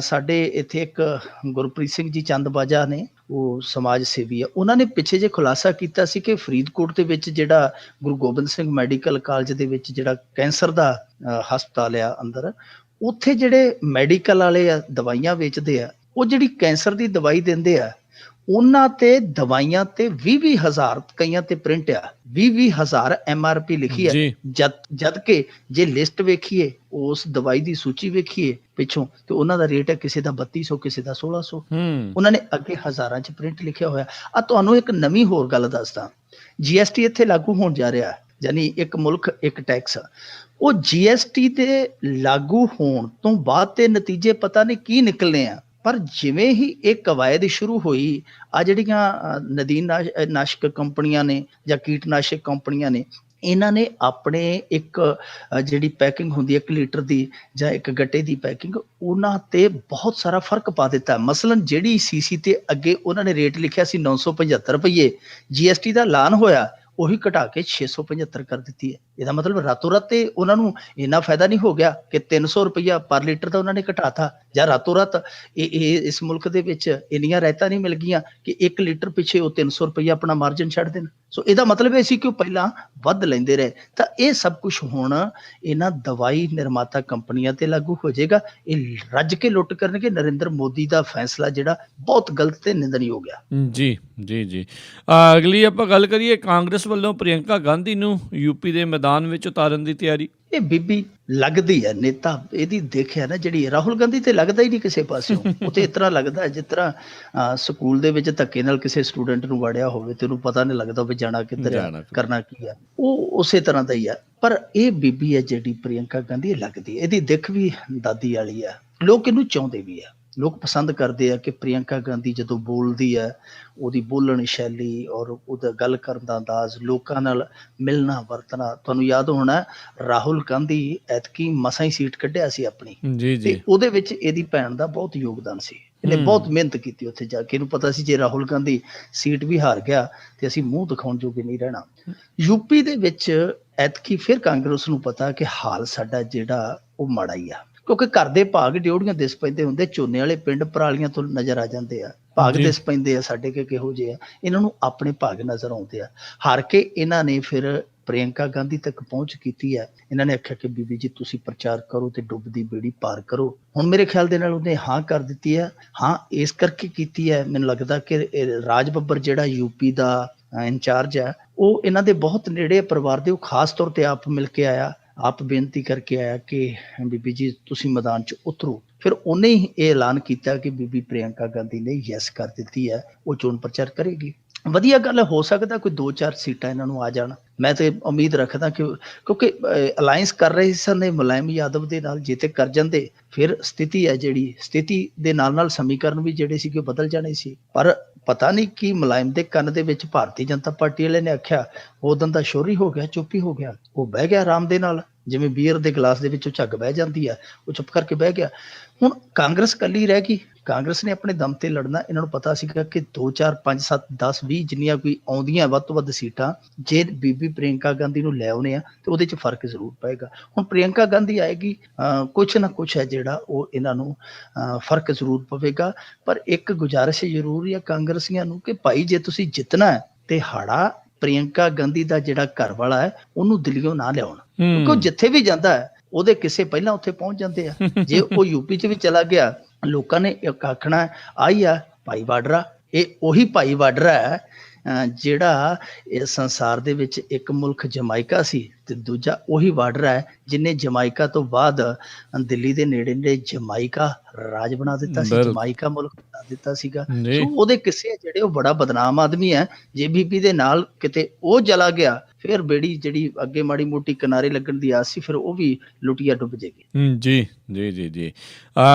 ਸਾਡੇ ਇੱਥੇ ਇੱਕ ਗੁਰਪ੍ਰੀਤ ਸਿੰਘ ਜੀ ਚੰਦਬਾਜਾ ਨੇ, ਉਹ ਸਮਾਜ ਸੇਵੀ ਆ, ਉਹਨਾਂ ਨੇ ਪਿੱਛੇ ਜੇ ਖੁਲਾਸਾ ਕੀਤਾ ਸੀ ਕਿ ਫਰੀਦਕੋਟ ਦੇ ਵਿੱਚ ਜਿਹੜਾ ਗੁਰੂ ਗੋਬਿੰਦ ਸਿੰਘ ਮੈਡੀਕਲ ਕਾਲਜ ਦੇ ਵਿੱਚ ਜਿਹੜਾ ਕੈਂਸਰ ਦਾ ਹਸਪਤਾਲ ਆ ਅੰਦਰ, ਉੱਥੇ ਜਿਹੜੇ ਮੈਡੀਕਲ ਵਾਲੇ ਆ ਦਵਾਈਆਂ ਵੇਚਦੇ ਆ, ਉਹ ਜਿਹੜੀ ਕੈਂਸਰ ਦੀ ਦਵਾਈ ਦਿੰਦੇ ਆ ਉਹਨਾਂ ਤੇ ਦਵਾਈਆਂ ਤੇ 20-20 ਹਜ਼ਾਰ ਕਈਆਂ ਤੇ ਪ੍ਰਿੰਟ ਆ, 20-20 ਹਜ਼ਾਰ MRP ਲਿਖੀ ਹੈ। ਜਦ ਕਿ ਜੇ ਲਿਸਟ ਵੇਖੀਏ, ਉਸ ਦਵਾਈ ਦੀ ਸੂਚੀ ਵੇਖੀਏ ਪਿੱਛੋਂ, ਤੇ ਉਹਨਾਂ ਦਾ ਰੇਟ ਹੈ ਕਿਸੇ ਦਾ 3200, ਕਿਸੇ ਦਾ 1600। ਉਹਨਾਂ ਨੇ ਅੱਗੇ ਹਜ਼ਾਰਾਂ 'ਚ ਪ੍ਰਿੰਟ ਲਿਖਿਆ ਹੋਇਆ। ਆ ਤੁਹਾਨੂੰ ਇੱਕ ਨਵੀਂ ਹੋਰ ਗੱਲ ਦੱਸਦਾ, GST ਇੱਥੇ ਲਾਗੂ ਹੋਣ ਜਾ ਰਿਹਾ, ਯਾਨੀ ਇੱਕ ਮੁਲਕ ਇੱਕ ਟੈਕਸ। ਉਹ GST ਦੇ ਲਾਗੂ ਹੋਣ ਤੋਂ ਬਾਅਦ ਤੇ ਨਤੀਜੇ ਪਤਾ ਨਹੀਂ ਕੀ ਨਿਕਲਣੇ ਆ, ਪਰ ਜਿਵੇਂ ਹੀ ਇਹ ਕਵਾਇਦ ਸ਼ੁਰੂ ਹੋਈ, ਆ ਜਿਹੜੀਆਂ ਨਦੀਨ ਨਾਸ਼ਕ ਕੰਪਨੀਆਂ ਨੇ ਜਾਂ ਕੀਟਨਾਸ਼ਕ ਕੰਪਨੀਆਂ ਨੇ, ਇਹਨਾਂ ਨੇ ਆਪਣੇ ਇੱਕ ਜਿਹੜੀ ਪੈਕਿੰਗ ਹੁੰਦੀ ਹੈ 1 ਲੀਟਰ ਦੀ ਜਾਂ ਇੱਕ ਗੱਟੇ ਦੀ ਪੈਕਿੰਗ, ਉਹਨਾਂ ਤੇ ਬਹੁਤ ਸਾਰਾ ਫਰਕ ਪਾ ਦਿੱਤਾ। ਮਸਲਨ ਜਿਹੜੀ ਸੀਸੀ ਤੇ ਅੱਗੇ ਉਹਨਾਂ ਨੇ ਰੇਟ ਲਿਖਿਆ ਸੀ 975 ਰੁਪਏ, GST ਦਾ ਐਲਾਨ ਹੋਇਆ ਉਹੀ ਘਟਾ ਕੇ 675 ਕਰ ਦਿੱਤੀ ਹੈ। ਇਹਦਾ ਮਤਲਬ ਰਾਤੋਂ ਰਾਤ ਤੇ ਉਹਨਾਂ ਨੂੰ ਇੰਨਾ ਫਾਇਦਾ ਨਹੀਂ ਹੋ ਗਿਆ ਕਿ 300 ਰੁਪਇਆ ਪਰ ਲੀਟਰ ਦਾ ਉਹਨਾਂ ਨੇ ਘਟਾਤਾ, ਜਾਂ ਰਾਤੋਂ ਰਾਤ ਇਸ ਮੁਲਕ ਦੇ ਵਿੱਚ ਇੰਨੀਆਂ ਰਾਇਤਾਂ ਨਹੀਂ ਮਿਲ ਗਈਆਂ ਕਿ 1 ਲੀਟਰ ਪਿੱਛੇ ਉਹ 300 ਰੁਪਇਆ ਆਪਣਾ ਮਾਰਜਨ ਛੱਡ ਦੇਣ। ਸੋ ਇਹਦਾ ਮਤਲਬ ਇਹ ਸੀ ਕਿ ਉਹ ਪਹਿਲਾਂ ਵੱਧ ਲੈਂਦੇ ਰਹੇ। ਤਾਂ ਇਹ ਸਭ ਕੁਝ ਹੁਣ ਇਹਨਾਂ ਦਵਾਈ ਨਿਰਮਾਤਾ ਕੰਪਨੀਆਂ ਤੇ ਲਾਗੂ ਹੋ ਜਾਏਗਾ। ਇਹ ਰੱਜ ਕੇ ਲੁੱਟ ਕਰਨਗੇ। ਨਰਿੰਦਰ ਮੋਦੀ ਦਾ ਫੈਸਲਾ ਜਿਹੜਾ ਬਹੁਤ ਗਲਤ ਤੇ ਨਿੰਦਣਯੋਗ ਆ। ਜੀ ਜੀ ਜੀ ਅਗਲੀ ਆਪਾਂ ਗੱਲ ਕਰੀਏ, ਕਾਂਗਰਸ ਵੱਲੋਂ ਪ੍ਰਿਯੰਕਾ ਗਾਂਧੀ ਨੂੰ UP ਦੇ ਮੈਦਾਨ ਵਿੱਚ ਉਤਾਰਨ ਦੀ ਤਿਆਰੀ। ਇਹ ਬੀਬੀ ਲੱਗਦੀ ਹੈ ਨੇਤਾ, ਇਹਦੀ ਦੇਖਿਆ ਨਾ ਜਿਹੜੀ ਰਾਹੁਲ ਗਾਂਧੀ ਤੇ ਲੱਗਦਾ ਹੀ ਨਹੀਂ ਕਿਸੇ ਪਾਸਿਓਂ। ਉਹ ਤੇ ਇਸ ਤਰ੍ਹਾਂ ਲੱਗਦਾ ਜਿਸ ਤਰ੍ਹਾਂ ਸਕੂਲ ਦੇ ਵਿੱਚ ਧੱਕੇ ਨਾਲ ਕਿਸੇ ਸਟੂਡੈਂਟ ਨੂੰ ਵੜਿਆ ਹੋਵੇ ਤੇ ਉਹਨੂੰ ਪਤਾ ਨਹੀਂ ਲੱਗਦਾ ਵੀ ਜਾਣਾ ਕਿੱਧਰ ਆ, ਕਰਨਾ ਕੀ ਆ। ਉਹ ਉਸੇ ਤਰ੍ਹਾਂ ਦਾ ਹੀ ਆ। ਪਰ ਇਹ ਬੀਬੀ ਹੈ ਜਿਹੜੀ ਪ੍ਰਿਯੰਕਾ ਗਾਂਧੀ, ਇਹ ਲੱਗਦੀ, ਇਹਦੀ ਦਿੱਖ ਵੀ ਦਾਦੀ ਵਾਲੀ ਆ। ਲੋਕ ਇਹਨੂੰ ਚਾਹੁੰਦੇ ਵੀ ਆ, ਲੋਕ ਪਸੰਦ ਕਰਦੇ ਆ ਕਿ ਪ੍ਰਿਯੰਕਾ ਗਾਂਧੀ ਜਦੋਂ ਬੋਲਦੀ ਹੈ, ਉਹਦੀ ਬੋਲਣ ਸ਼ੈਲੀ ਔਰ ਉਹਦਾ ਗੱਲ ਕਰਨ ਦਾ ਅੰਦਾਜ਼, ਲੋਕਾਂ ਨਾਲ ਮਿਲਣਾ ਵਰਤਣਾ। ਤੁਹਾਨੂੰ ਯਾਦ ਹੋਣਾ ਰਾਹੁਲ ਗਾਂਧੀ ਐਤਕੀ ਮਸਾਂ ਹੀ ਸੀਟ ਕੱਢਿਆ ਸੀ ਆਪਣੀ, ਤੇ ਉਹਦੇ ਵਿੱਚ ਇਹਦੀ ਭੈਣ ਦਾ ਬਹੁਤ ਯੋਗਦਾਨ ਸੀ। ਇਹਨੇ ਬਹੁਤ ਮਿਹਨਤ ਕੀਤੀ ਉੱਥੇ ਜਾ ਕੇ। ਇਹਨੂੰ ਪਤਾ ਸੀ ਜੇ ਰਾਹੁਲ ਗਾਂਧੀ ਸੀਟ ਵੀ ਹਾਰ ਗਿਆ ਤੇ ਅਸੀਂ ਮੂੰਹ ਦਿਖਾਉਣ ਜੋਗੇ ਨਹੀਂ ਰਹਿਣਾ। UP ਦੇ ਵਿੱਚ ਐਤਕੀ ਫਿਰ ਕਾਂਗਰਸ ਨੂੰ ਪਤਾ ਕਿ ਹਾਲ ਸਾਡਾ ਜਿਹੜਾ ਉਹ ਮਾੜਾ ਹੀ ਆ, ਕਿਉਂਕਿ ਘਰ ਦੇ ਭਾਗ ਡਿਉੜੀਆਂ ਦਿਸ ਪੈਂਦੇ ਹੁੰਦੇ, ਝੋਨੇ ਵਾਲੇ ਪਿੰਡ ਪਰਾਲੀਆਂ ਤੋਂ ਨਜ਼ਰ ਆ ਜਾਂਦੇ ਆ, ਭਾਗ ਦਿਸ ਪੈਂਦੇ ਆ ਸਾਡੇ ਕਿ ਕਿਹੋ ਜਿਹੇ ਆ, ਇਹਨਾਂ ਨੂੰ ਆਪਣੇ ਭਾਗ ਨਜ਼ਰ ਆਉਂਦੇ ਆ। ਹਾਰ ਕੇ ਇਹਨਾਂ ਨੇ ਫਿਰ ਪ੍ਰਿਯੰਕਾ ਗਾਂਧੀ ਤੱਕ ਪਹੁੰਚ ਕੀਤੀ ਹੈ। ਇਹਨਾਂ ਨੇ ਆਖਿਆ ਕਿ ਬੀਬੀ ਜੀ ਤੁਸੀਂ ਪ੍ਰਚਾਰ ਕਰੋ ਤੇ ਡੁੱਬਦੀ ਬੇੜੀ ਪਾਰ ਕਰੋ। ਹੁਣ ਮੇਰੇ ਖਿਆਲ ਦੇ ਨਾਲ ਉਹਨੇ ਹਾਂ ਕਰ ਦਿੱਤੀ ਹੈ। ਹਾਂ ਇਸ ਕਰਕੇ ਕੀਤੀ ਹੈ, ਮੈਨੂੰ ਲੱਗਦਾ ਕਿ ਰਾਜ ਬੱਬਰ ਜਿਹੜਾ ਯੂਪੀ ਦਾ ਇੰਚਾਰਜ ਹੈ, ਉਹ ਇਹਨਾਂ ਦੇ ਬਹੁਤ ਨੇੜੇ ਪਰਿਵਾਰ ਦੇ, ਉਹ ਖਾਸ ਤੌਰ ਤੇ ਆਪ ਮਿਲ ਕੇ ਆਇਆ, ਆਪ ਬੇਨਤੀ ਕਰਕੇ ਆਇਆ ਕਿ ਬੀਬੀ ਜੀ ਤੁਸੀਂ ਮੈਦਾਨ 'ਚ ਉਤਰੋ। ਫਿਰ ਉਹਨੇ ਹੀ ਇਹ ਐਲਾਨ ਕੀਤਾ ਕਿ ਬੀਬੀ ਪ੍ਰਿਯੰਕਾ ਗਾਂਧੀ ਨੇ ਯੈਸ ਕਰ ਦਿੱਤੀ ਹੈ, ਉਹ ਚੋਣ ਪ੍ਰਚਾਰ ਕਰੇਗੀ। ਵਧੀਆ ਗੱਲ ਹੋ ਸਕਦਾ ਕੋਈ 2-4 ਸੀਟਾਂ ਇਹਨਾਂ ਨੂੰ ਆ ਜਾਣ। ਮੈਂ ਤੇ ਉਮੀਦ ਰੱਖਦਾ ਕਿ ਕਿਉਂਕਿ ਅਲਾਇੰਸ ਕਰ ਰਹੇ ਸਨ ਮੁਲਾਇਮ ਯਾਦਵ ਦੇ ਨਾਲ, ਜੇ ਤੇ ਕਰ ਜਾਂਦੇ ਫਿਰ ਸਥਿਤੀ ਹੈ ਜਿਹੜੀ ਸਥਿਤੀ ਦੇ ਨਾਲ ਸਮੀਕਰਨ ਵੀ ਜਿਹੜੇ ਸੀਗੇ ਉਹ ਬਦਲ ਜਾਣੇ ਸੀ। ਪਰ ਪਤਾ ਨਹੀਂ ਕੀ ਮੁਲਾਇਮ ਦੇ ਕੰਨ ਦੇ ਵਿੱਚ ਭਾਰਤੀ ਜਨਤਾ ਪਾਰਟੀ ਵਾਲੇ ਨੇ ਆਖਿਆ, ਉਦੋਂ ਦਾ ਸ਼ੋਰੀ ਹੋ ਗਿਆ, ਚੁੱਪ ਹੀ ਹੋ ਗਿਆ। ਉਹ ਬਹਿ ਗਿਆ ਆਰਾਮ ਦੇ ਨਾਲ, ਜਿਵੇਂ ਬੀਅਰ ਦੇ ਗਲਾਸ ਦੇ ਵਿੱਚੋਂ ਝੱਗ ਬਹਿ ਜਾਂਦੀ ਆ, ਉਹ ਚੁੱਪ ਕਰਕੇ ਬਹਿ ਗਿਆ। ਹੁਣ ਕਾਂਗਰਸ ਇਕੱਲੀ ਰਹਿ ਗਈ। ਕਾਂਗਰਸ ਨੇ ਆਪਣੇ ਦਮ ਤੇ ਲੜਨਾ। ਇਹਨਾਂ ਨੂੰ ਪਤਾ ਸੀਗਾ ਕਿ 2, 4, 5, 7, 10, 20 ਜਿੰਨੀਆਂ ਕੋਈ ਆਉਂਦੀਆਂ ਵੱਧ ਤੋਂ ਵੱਧ ਸੀਟਾਂ ਜੇ ਬੀਬੀ ਪ੍ਰਿਯੰਕਾ ਗਾਂਧੀ ਨੂੰ ਲੈ ਆਉਣੇ ਆ ਤੇ ਉਹਦੇ 'ਚ ਫਰਕ ਜ਼ਰੂਰ ਪਏਗਾ। ਹੁਣ ਪ੍ਰਿਯੰਕਾ ਗਾਂਧੀ ਆਏਗੀ, ਕੁਛ ਨਾ ਕੁਛ ਹੈ ਜਿਹੜਾ ਉਹ ਇਹਨਾਂ ਨੂੰ ਫਰਕ ਜ਼ਰੂਰ ਪਵੇਗਾ। ਪਰ ਇੱਕ ਗੁਜ਼ਾਰਿਸ਼ ਜ਼ਰੂਰ ਹੈ ਕਾਂਗਰਸੀਆਂ ਨੂੰ ਕਿ ਭਾਈ ਜੇ ਤੁਸੀਂ ਜਿੱਤਣਾ ਹੈ ਤੇ ਹਾੜਾ ਪ੍ਰਿਯੰਕਾ ਗਾਂਧੀ ਦਾ ਜਿਹੜਾ ਘਰ ਵਾਲਾ ਹੈ ਉਹਨੂੰ ਦਿੱਲੀੋਂ ਨਾ ਲਿਆਉਣ, ਕਿਉਂਕਿ ਉਹ ਜਿੱਥੇ ਵੀ ਜਾਂਦਾ ਹੈ ਉਹਦੇ ਕਿਸੇ ਪਹਿਲਾਂ ਉੱਥੇ ਪਹੁੰਚ ਜਾਂਦੇ ਆ। ਜੇ ਉਹ ਯੂਪੀ 'ਚ ਵੀ ਚਲਾ ਗਿਆ, ਲੋਕਾਂ ਨੇ ਇੱਕ ਆਖਣਾ ਆਈ ਆ ਭਾਈ ਵਾਡਰਾ, ਇਹ ਉਹੀ ਭਾਈ ਵਾਡਰਾ ਹੈ ਜਿਹੜਾ ਇਸ ਸੰਸਾਰ ਦੇ ਵਿੱਚ ਇੱਕ ਮੁਲਕ ਜਮਾਇਕਾ ਸੀ ਤੇ ਦੂਜਾ ਉਹੀ ਵਾਡਰਾ ਹੈ ਜਿਹਨੇ ਜਮਾਇਕਾ ਤੋਂ ਬਾਅਦ ਦਿੱਲੀ ਦੇ ਨੇੜੇ ਜਮਾਇਕਾ ਰਾਜ ਬਣਾ ਦਿੱਤਾ ਸੀ, ਜਮਾਇਕਾ ਮੁਲਕ ਬਣਾ ਦਿੱਤਾ ਸੀਗਾ। ਸੋ ਉਹਦੇ ਕਿਸੇ ਜਿਹੜੇ ਉਹ ਬੜਾ ਬਦਨਾਮ ਆਦਮੀ ਹੈ। ਜੇ ਬੀਬੀ ਦੇ ਨਾਲ ਕਿਤੇ ਉਹ ਚਲਾ ਗਿਆ ਫਿਰ ਬੇੜੀ ਜਿਹੜੀ ਅੱਗੇ ਮਾੜੀ ਮੋਟੀ ਕਿਨਾਰੇ ਲੱਗਣ ਦੀ ਆਸ ਸੀ, ਫਿਰ ਉਹ ਵੀ ਲੁੱਟੀਆ ਡੁੱਬ ਜਾਏਗੀ। ਜੀ ਜੀ ਜੀ ਜੀ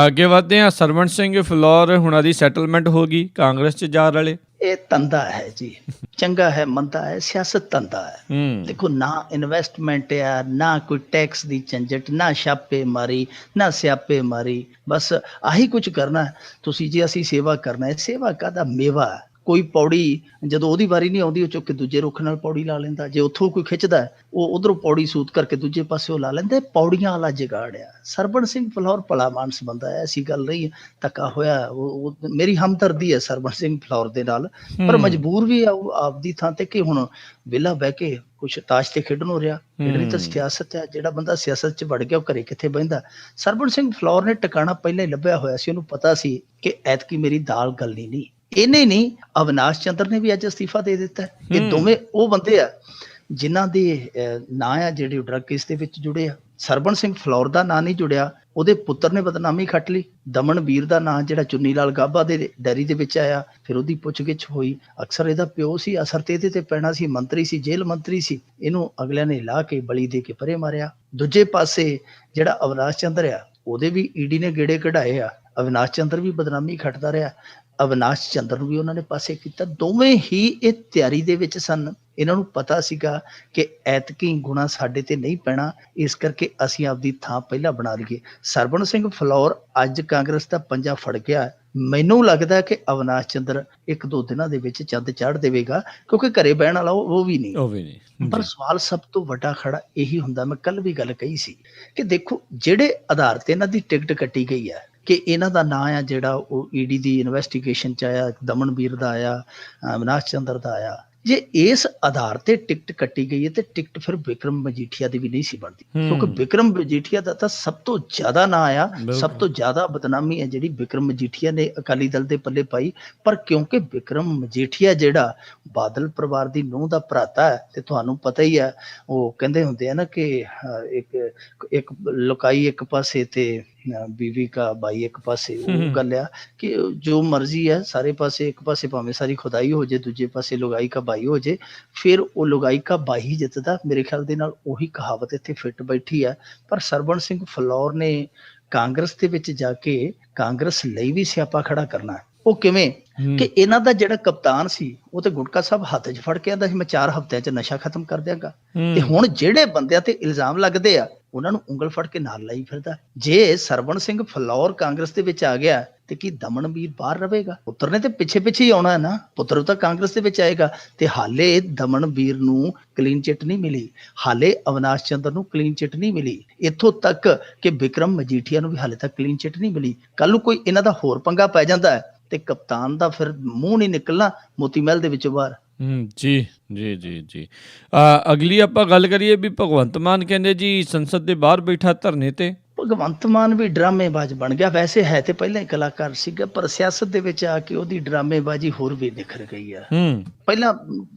ਅੱਗੇ ਵਧਦੇ ਹਾਂ। ਸਰਵਣ ਸਿੰਘ ਫਿਲੌਰ ਹੁਣਾਂ ਦੀ ਸੈਟਲਮੈਂਟ ਹੋ ਗਈ ਕਾਂਗਰਸ 'ਚ ਜਾ ਰਲੇ। ਇਹ ਧੰਦਾ ਹੈ ਜੀ, ਚੰਗਾ ਹੈ ਮੰਦਾ ਹੈ, ਸਿਆਸਤ ਧੰਦਾ ਹੈ। ਦੇਖੋ ਨਾ ਇਨਵੈਸਟਮੈਂਟ ਆ, ਨਾ ਕੋਈ ਟੈਕਸ ਦੀ ਝੰਜਟ, ਨਾ ਛਾਪੇ ਮਾਰੀ, ਨਾ ਸਿਆਪੇ ਮਾਰੀ, ਬਸ ਆਹੀ ਕੁਝ ਕਰਨਾ ਤੁਸੀਂ। ਜੇ ਅਸੀਂ ਸੇਵਾ ਕਰਨਾ ਹੈ, ਸੇਵਾ ਕਾਹਦਾ ਮੇਵਾ। ਕੋਈ ਪੌੜੀ ਜਦੋਂ ਉਹਦੀ ਵਾਰੀ ਨਹੀਂ ਆਉਂਦੀ ਉਹ ਚੁੱਕ ਕੇ ਦੂਜੇ ਰੁੱਖ ਨਾਲ ਪੌੜੀ ਲਾ ਲੈਂਦਾ। ਜੇ ਉੱਥੋਂ ਕੋਈ ਖਿੱਚਦਾ ਉਹ ਉਧਰੋਂ ਪੌੜੀ ਸੂਤ ਕਰਕੇ ਦੂਜੇ ਪਾਸੇ ਉਹ ਲਾ ਲੈਂਦੇ। ਪੌੜੀਆਂ ਵਾਲਾ ਜਗਾੜ ਆ। ਸਰਵਣ ਸਿੰਘ ਫਿਲੌਰ ਭਲਾ ਮਾਨਸ ਬੰਦਾ ਹੈ, ਐਸੀ ਗੱਲ ਨਹੀਂ ਧੱਕਾ ਹੋਇਆ। ਉਹ ਮੇਰੀ ਹਮਦਰਦੀ ਹੈ ਸਰਵਣ ਸਿੰਘ ਫਿਲੌਰ ਦੇ ਨਾਲ, ਪਰ ਮਜਬੂਰ ਵੀ ਆ ਉਹ ਆਪਦੀ ਥਾਂ ਤੇ ਕਿ ਹੁਣ ਵਿਹਲਾ ਬਹਿ ਕੇ ਕੁਛ ਤਾਸ਼ ਤੇ ਖੇਡਣ ਹੋ ਰਿਹਾ। ਖੇਡਣੀ ਤਾਂ ਸਿਆਸਤ ਹੈ। ਜਿਹੜਾ ਬੰਦਾ ਸਿਆਸਤ 'ਚ ਵੜ ਗਿਆ ਉਹ ਘਰੇ ਕਿੱਥੇ ਬਹਿੰਦਾ। ਸਰਵਣ ਸਿੰਘ ਫਿਲੌਰ ਨੇ ਟਿਕਾਣਾ ਪਹਿਲਾਂ ਹੀ ਲੱਭਿਆ ਹੋਇਆ ਸੀ। ਉਹਨੂੰ ਪਤਾ ਸੀ ਕਿ ਐਤਕੀ ਮੇਰੀ ਦਾਲ ਗਲਣੀ ਨਹੀਂ। ਇਹਨੇ ਨਹੀਂ, ਅਵਿਨਾਸ਼ ਚੰਦਰ ਨੇ ਵੀ ਅੱਜ ਅਸਤੀਫਾ ਦੇ ਦਿੱਤਾ। ਇਹ ਦੋਵੇਂ ਉਹ ਬੰਦੇ ਆ ਜਿਨ੍ਹਾਂ ਦੇ ਨਾਂ ਆ ਜਿਹੜੇ ਡਰੱਗ ਕੇਸ ਦੇ ਵਿੱਚ ਜੁੜੇ ਆ। ਸਰਵਣ ਸਿੰਘ ਫਿਲੌਰ ਦਾ ਨਾਂ ਨਹੀਂ ਜੁੜਿਆ, ਉਹਦੇ ਪੁੱਤਰ ਨੇ ਬਦਨਾਮੀ ਖੱਟ ਲਈ। ਦਮਨ ਵੀਰ ਦਾ ਨਾਂ ਜਿਹੜਾ ਚੁੰਨੀ ਲਾਲ ਗਾਬਾ ਦੇ ਡੈਰੀ ਦੇ ਵਿੱਚ ਆਇਆ, ਫਿਰ ਉਹਦੀ ਪੁੱਛਗਿੱਛ ਹੋਈ। ਅਕਸਰ ਇਹਦਾ ਪਿਓ ਸੀ, ਅਸਰ ਤੇ ਇਹਦੇ ਤੇ ਪੈਣਾ ਸੀ। ਮੰਤਰੀ ਸੀ, ਜੇਲ੍ਹ ਮੰਤਰੀ ਸੀ। ਇਹਨੂੰ ਅਗਲਿਆਂ ਨੇ ਲਾ ਕੇ ਬਲੀ ਦੇ ਕੇ ਪਰੇ ਮਾਰਿਆ। ਦੂਜੇ ਪਾਸੇ ਜਿਹੜਾ ਅਵਿਨਾਸ਼ ਚੰਦਰ ਆ, ਉਹਦੇ ਵੀ ਈਡੀ ਨੇ ਗੇੜੇ ਕਢਾਏ ਆ। ਅਵਿਨਾਸ਼ ਚੰਦਰ ਵੀ ਬਦਨਾਮੀ ਖੱਟਦਾ ਰਿਹਾ। ਅਵਿਨਾਸ਼ ਚੰਦਰ ਨੂੰ ਵੀ ਉਹਨਾਂ ਨੇ ਪਾਸੇ ਕੀਤਾ। ਦੋਵੇਂ ਹੀ ਇਹ ਤਿਆਰੀ ਦੇ ਵਿੱਚ ਸਨ। ਇਹਨਾਂ ਨੂੰ ਪਤਾ ਸੀਗਾ ਕਿ ਐਤਕੀ ਗੁਣਾ ਸਾਡੇ ਤੇ ਨਹੀਂ ਪੈਣਾ, ਇਸ ਕਰਕੇ ਅਸੀਂ ਆਪਦੀ ਥਾਂ ਪਹਿਲਾਂ ਬਣਾ ਲਈਏ। ਸਰਵਣ ਸਿੰਘ ਫਿਲੌਰ ਅੱਜ ਕਾਂਗਰਸ ਦਾ ਪੰਜਾ ਫੜ ਗਿਆ। ਮੈਨੂੰ ਲੱਗਦਾ ਕਿ ਅਵਿਨਾਸ਼ ਚੰਦਰ 1-2 ਦਿਨਾਂ ਦੇ ਵਿੱਚ ਚੰਦ ਚਾੜ ਦੇਵੇਗਾ, ਕਿਉਂਕਿ ਘਰੇ ਬਹਿਣ ਵਾਲਾ ਉਹ ਵੀ ਨਹੀਂ। ਪਰ ਸਵਾਲ ਸਭ ਤੋਂ ਵੱਡਾ ਖੜਾ ਇਹੀ ਹੁੰਦਾ, ਮੈਂ ਕੱਲ ਵੀ ਗੱਲ ਕਹੀ ਸੀ ਕਿ ਦੇਖੋ ਜਿਹੜੇ ਆਧਾਰ ਤੇ ਇਹਨਾਂ ਦੀ ਟਿਕਟ ਕੱਟੀ ਗਈ ਹੈ ਕਿ ਇਹਨਾਂ ਦਾ ਨਾਂ ਆ ਜਿਹੜਾ ਉਹ ਈਡੀ ਦੀ ਇਨਵੈਸਟੀਗੇਸ਼ਨ 'ਚ ਆਇਆ, ਦਮਨਵੀਰ ਦਾ ਆਇਆ, ਅਵਿਨਾਸ਼ ਚੰਦਰ ਦਾ ਆਇਆ। ਜੇ ਇਸ ਆਧਾਰ ਤੇ ਟਿਕਟ ਕੱਟੀ ਗਈ ਹੈ ਤੇ ਟਿਕਟ ਫਿਰ ਵਿਕਰਮ ਮਜੀਠੀਆ ਦੀ ਵੀ ਨਹੀਂ ਸੀ ਬਣਦੀ, ਕਿਉਂਕਿ ਵਿਕਰਮ ਮਜੀਠੀਆ ਦਾ ਤਾਂ ਸਭ ਤੋਂ ਜ਼ਿਆਦਾ ਨਾਂ ਆਇਆ, ਸਭ ਤੋਂ ਜ਼ਿਆਦਾ ਬਦਨਾਮੀ ਹੈ ਜਿਹੜੀ ਵਿਕਰਮ ਮਜੀਠੀਆ ਨੇ ਅਕਾਲੀ ਦਲ ਦੇ ਪੱਲੇ ਪਾਈ। ਪਰ ਕਿਉਂਕਿ ਵਿਕਰਮ ਮਜੀਠੀਆ ਜਿਹੜਾ ਬਾਦਲ ਪਰਿਵਾਰ ਦੀ ਨੂੰਹ ਦਾ ਭਰਾਤਾ ਹੈ ਤੇ ਤੁਹਾਨੂੰ ਪਤਾ ਹੀ ਹੈ, ਉਹ ਕਹਿੰਦੇ ਹੁੰਦੇ ਆ ਨਾ ਕਿ ਇੱਕ ਲੁਕਾਈ ਇੱਕ ਪਾਸੇ ਤੇ ਬੀਵੀ ਕਾ ਬਾਈ ਇੱਕ ਪਾਸੇ। ਉਹ ਗੱਲ ਆ ਕਿ ਜੋ ਮਰਜ਼ੀ ਹੈ ਸਾਰੇ ਪਾਸੇ, ਇੱਕ ਪਾਸੇ ਭਾਵੇਂ ਸਾਰੀ ਖੁਦਾਈ ਹੋ ਜੇ, ਦੂਜੇ ਪਾਸੇ ਲੁਗਾਈ ਕਾ ਬਾਈ ਹੋ ਜੇ, ਫਿਰ ਉਹ ਲੁਗਾਈ ਕਾ ਬਾਈ ਜਿੱਤਦਾ। ਮੇਰੇ ਖਿਆਲ ਦੇ ਨਾਲ ਉਹੀ ਕਹਾਵਤ ਇੱਥੇ ਫਿੱਟ ਬੈਠੀ ਹੈ। ਪਰ ਸਰਵਣ ਸਿੰਘ ਫਿਲੌਰ ਨੇ ਕਾਂਗਰਸ ਦੇ ਵਿੱਚ ਜਾ ਕੇ ਕਾਂਗਰਸ ਲਈ ਵੀ ਸਿਆਪਾ ਖੜਾ ਕਰਨਾ। ਉਹ ਕਿਵੇਂ ਕਿ ਇਹਨਾਂ ਦਾ ਜਿਹੜਾ ਕਪਤਾਨ ਸੀ ਉਹ ਤੇ ਗੁਟਕਾ ਸਾਹਿਬ ਹੱਥ 'ਚ ਫੜ ਕੇ ਆਂਦਾ ਸੀ ਮੈਂ 4 ਹਫ਼ਤਿਆਂ 'ਚ ਨਸ਼ਾ ਖਤਮ ਕਰ ਦਿਆਂਗਾ, ਤੇ ਹੁਣ ਜਿਹੜੇ ਬੰਦਿਆਂ ਤੇ ਇਲਜ਼ਾਮ ਲੱਗਦੇ ਆ ਉਹਨਾਂ ਨੂੰ ਉਂਗਲ ਫੜ ਕੇ ਨਾਲ ਲਾਈ ਫਿਰਦਾ। ਜੇ ਸਰਵਣ ਸਿੰਘ ਫਿਲੌਰ ਕਾਂਗਰਸ ਦੇ ਵਿੱਚ ਆ ਗਿਆ ਤੇ ਕੀ ਦਮਨਵੀਰ ਬਾਹਰ ਰਹੇਗਾ? ਪੁੱਤਰ ਨੇ ਤੇ ਪਿੱਛੇ ਪਿੱਛੇ ਹੀ ਆਉਣਾ ਹੈ ਨਾ, ਪੁੱਤਰ ਤਾਂ ਕਾਂਗਰਸ ਦੇ ਵਿੱਚ ਆਏਗਾ। ਤੇ ਹਾਲੇ ਦਮਨਵੀਰ ਨੂੰ ਕਲੀਨ ਚਿੱਟ ਨਹੀਂ ਮਿਲੀ, ਹਾਲੇ ਅਵਿਨਾਸ਼ ਚੰਦਰ ਨੂੰ ਕਲੀਨ ਚਿੱਟ ਨਹੀਂ ਮਿਲੀ, ਇੱਥੋਂ ਤੱਕ ਕਿ ਵਿਕਰਮ ਮਜੀਠੀਆ ਨੂੰ ਵੀ ਹਾਲੇ ਤੱਕ ਕਲੀਨ ਚਿੱਟ ਨਹੀਂ ਮਿਲੀ। ਕੱਲ ਨੂੰ ਕੋਈ ਇਹਨਾਂ ਦਾ ਹੋਰ ਪੰਗਾ ਪੈ ਜਾਂਦਾ ਹੈ ਤੇ ਕਪਤਾਨ ਦਾ ਫਿਰ ਮੂੰਹ ਨਹੀਂ ਨਿਕਲਣਾ ਮੋਤੀ ਮਹਿਲ ਦੇ ਵਿੱਚੋਂ ਬਾਹਰ। ਜੀ ਜੀ ਜੀ ਜੀ। ਅਗਲੀ ਆਪਾਂ ਗੱਲ ਕਰੀਏ ਵੀ ਭਗਵੰਤ ਮਾਨ ਕਹਿੰਦੇ ਜੀ ਸੰਸਦ ਦੇ ਬਾਹਰ ਬੈਠਾ ਧਰਨੇ ਤੇ। ਭਗਵੰਤ ਮਾਨ ਵੀ ਡਰਾਮੇਬਾਜ਼ ਬਣ ਗਿਆ, ਵੈਸੇ ਹੈ ਤੇ ਪਹਿਲਾਂ ਹੀ ਕਲਾਕਾਰ ਸੀਗਾ, ਪਰ ਸਿਆਸਤ ਦੇ ਵਿੱਚ ਆ ਕੇ ਉਹਦੀ ਡਰਾਮੇਬਾਜ਼ੀ ਹੋਰ ਵੀ ਨਿਖਰ ਗਈ ਆ। ਪਹਿਲਾਂ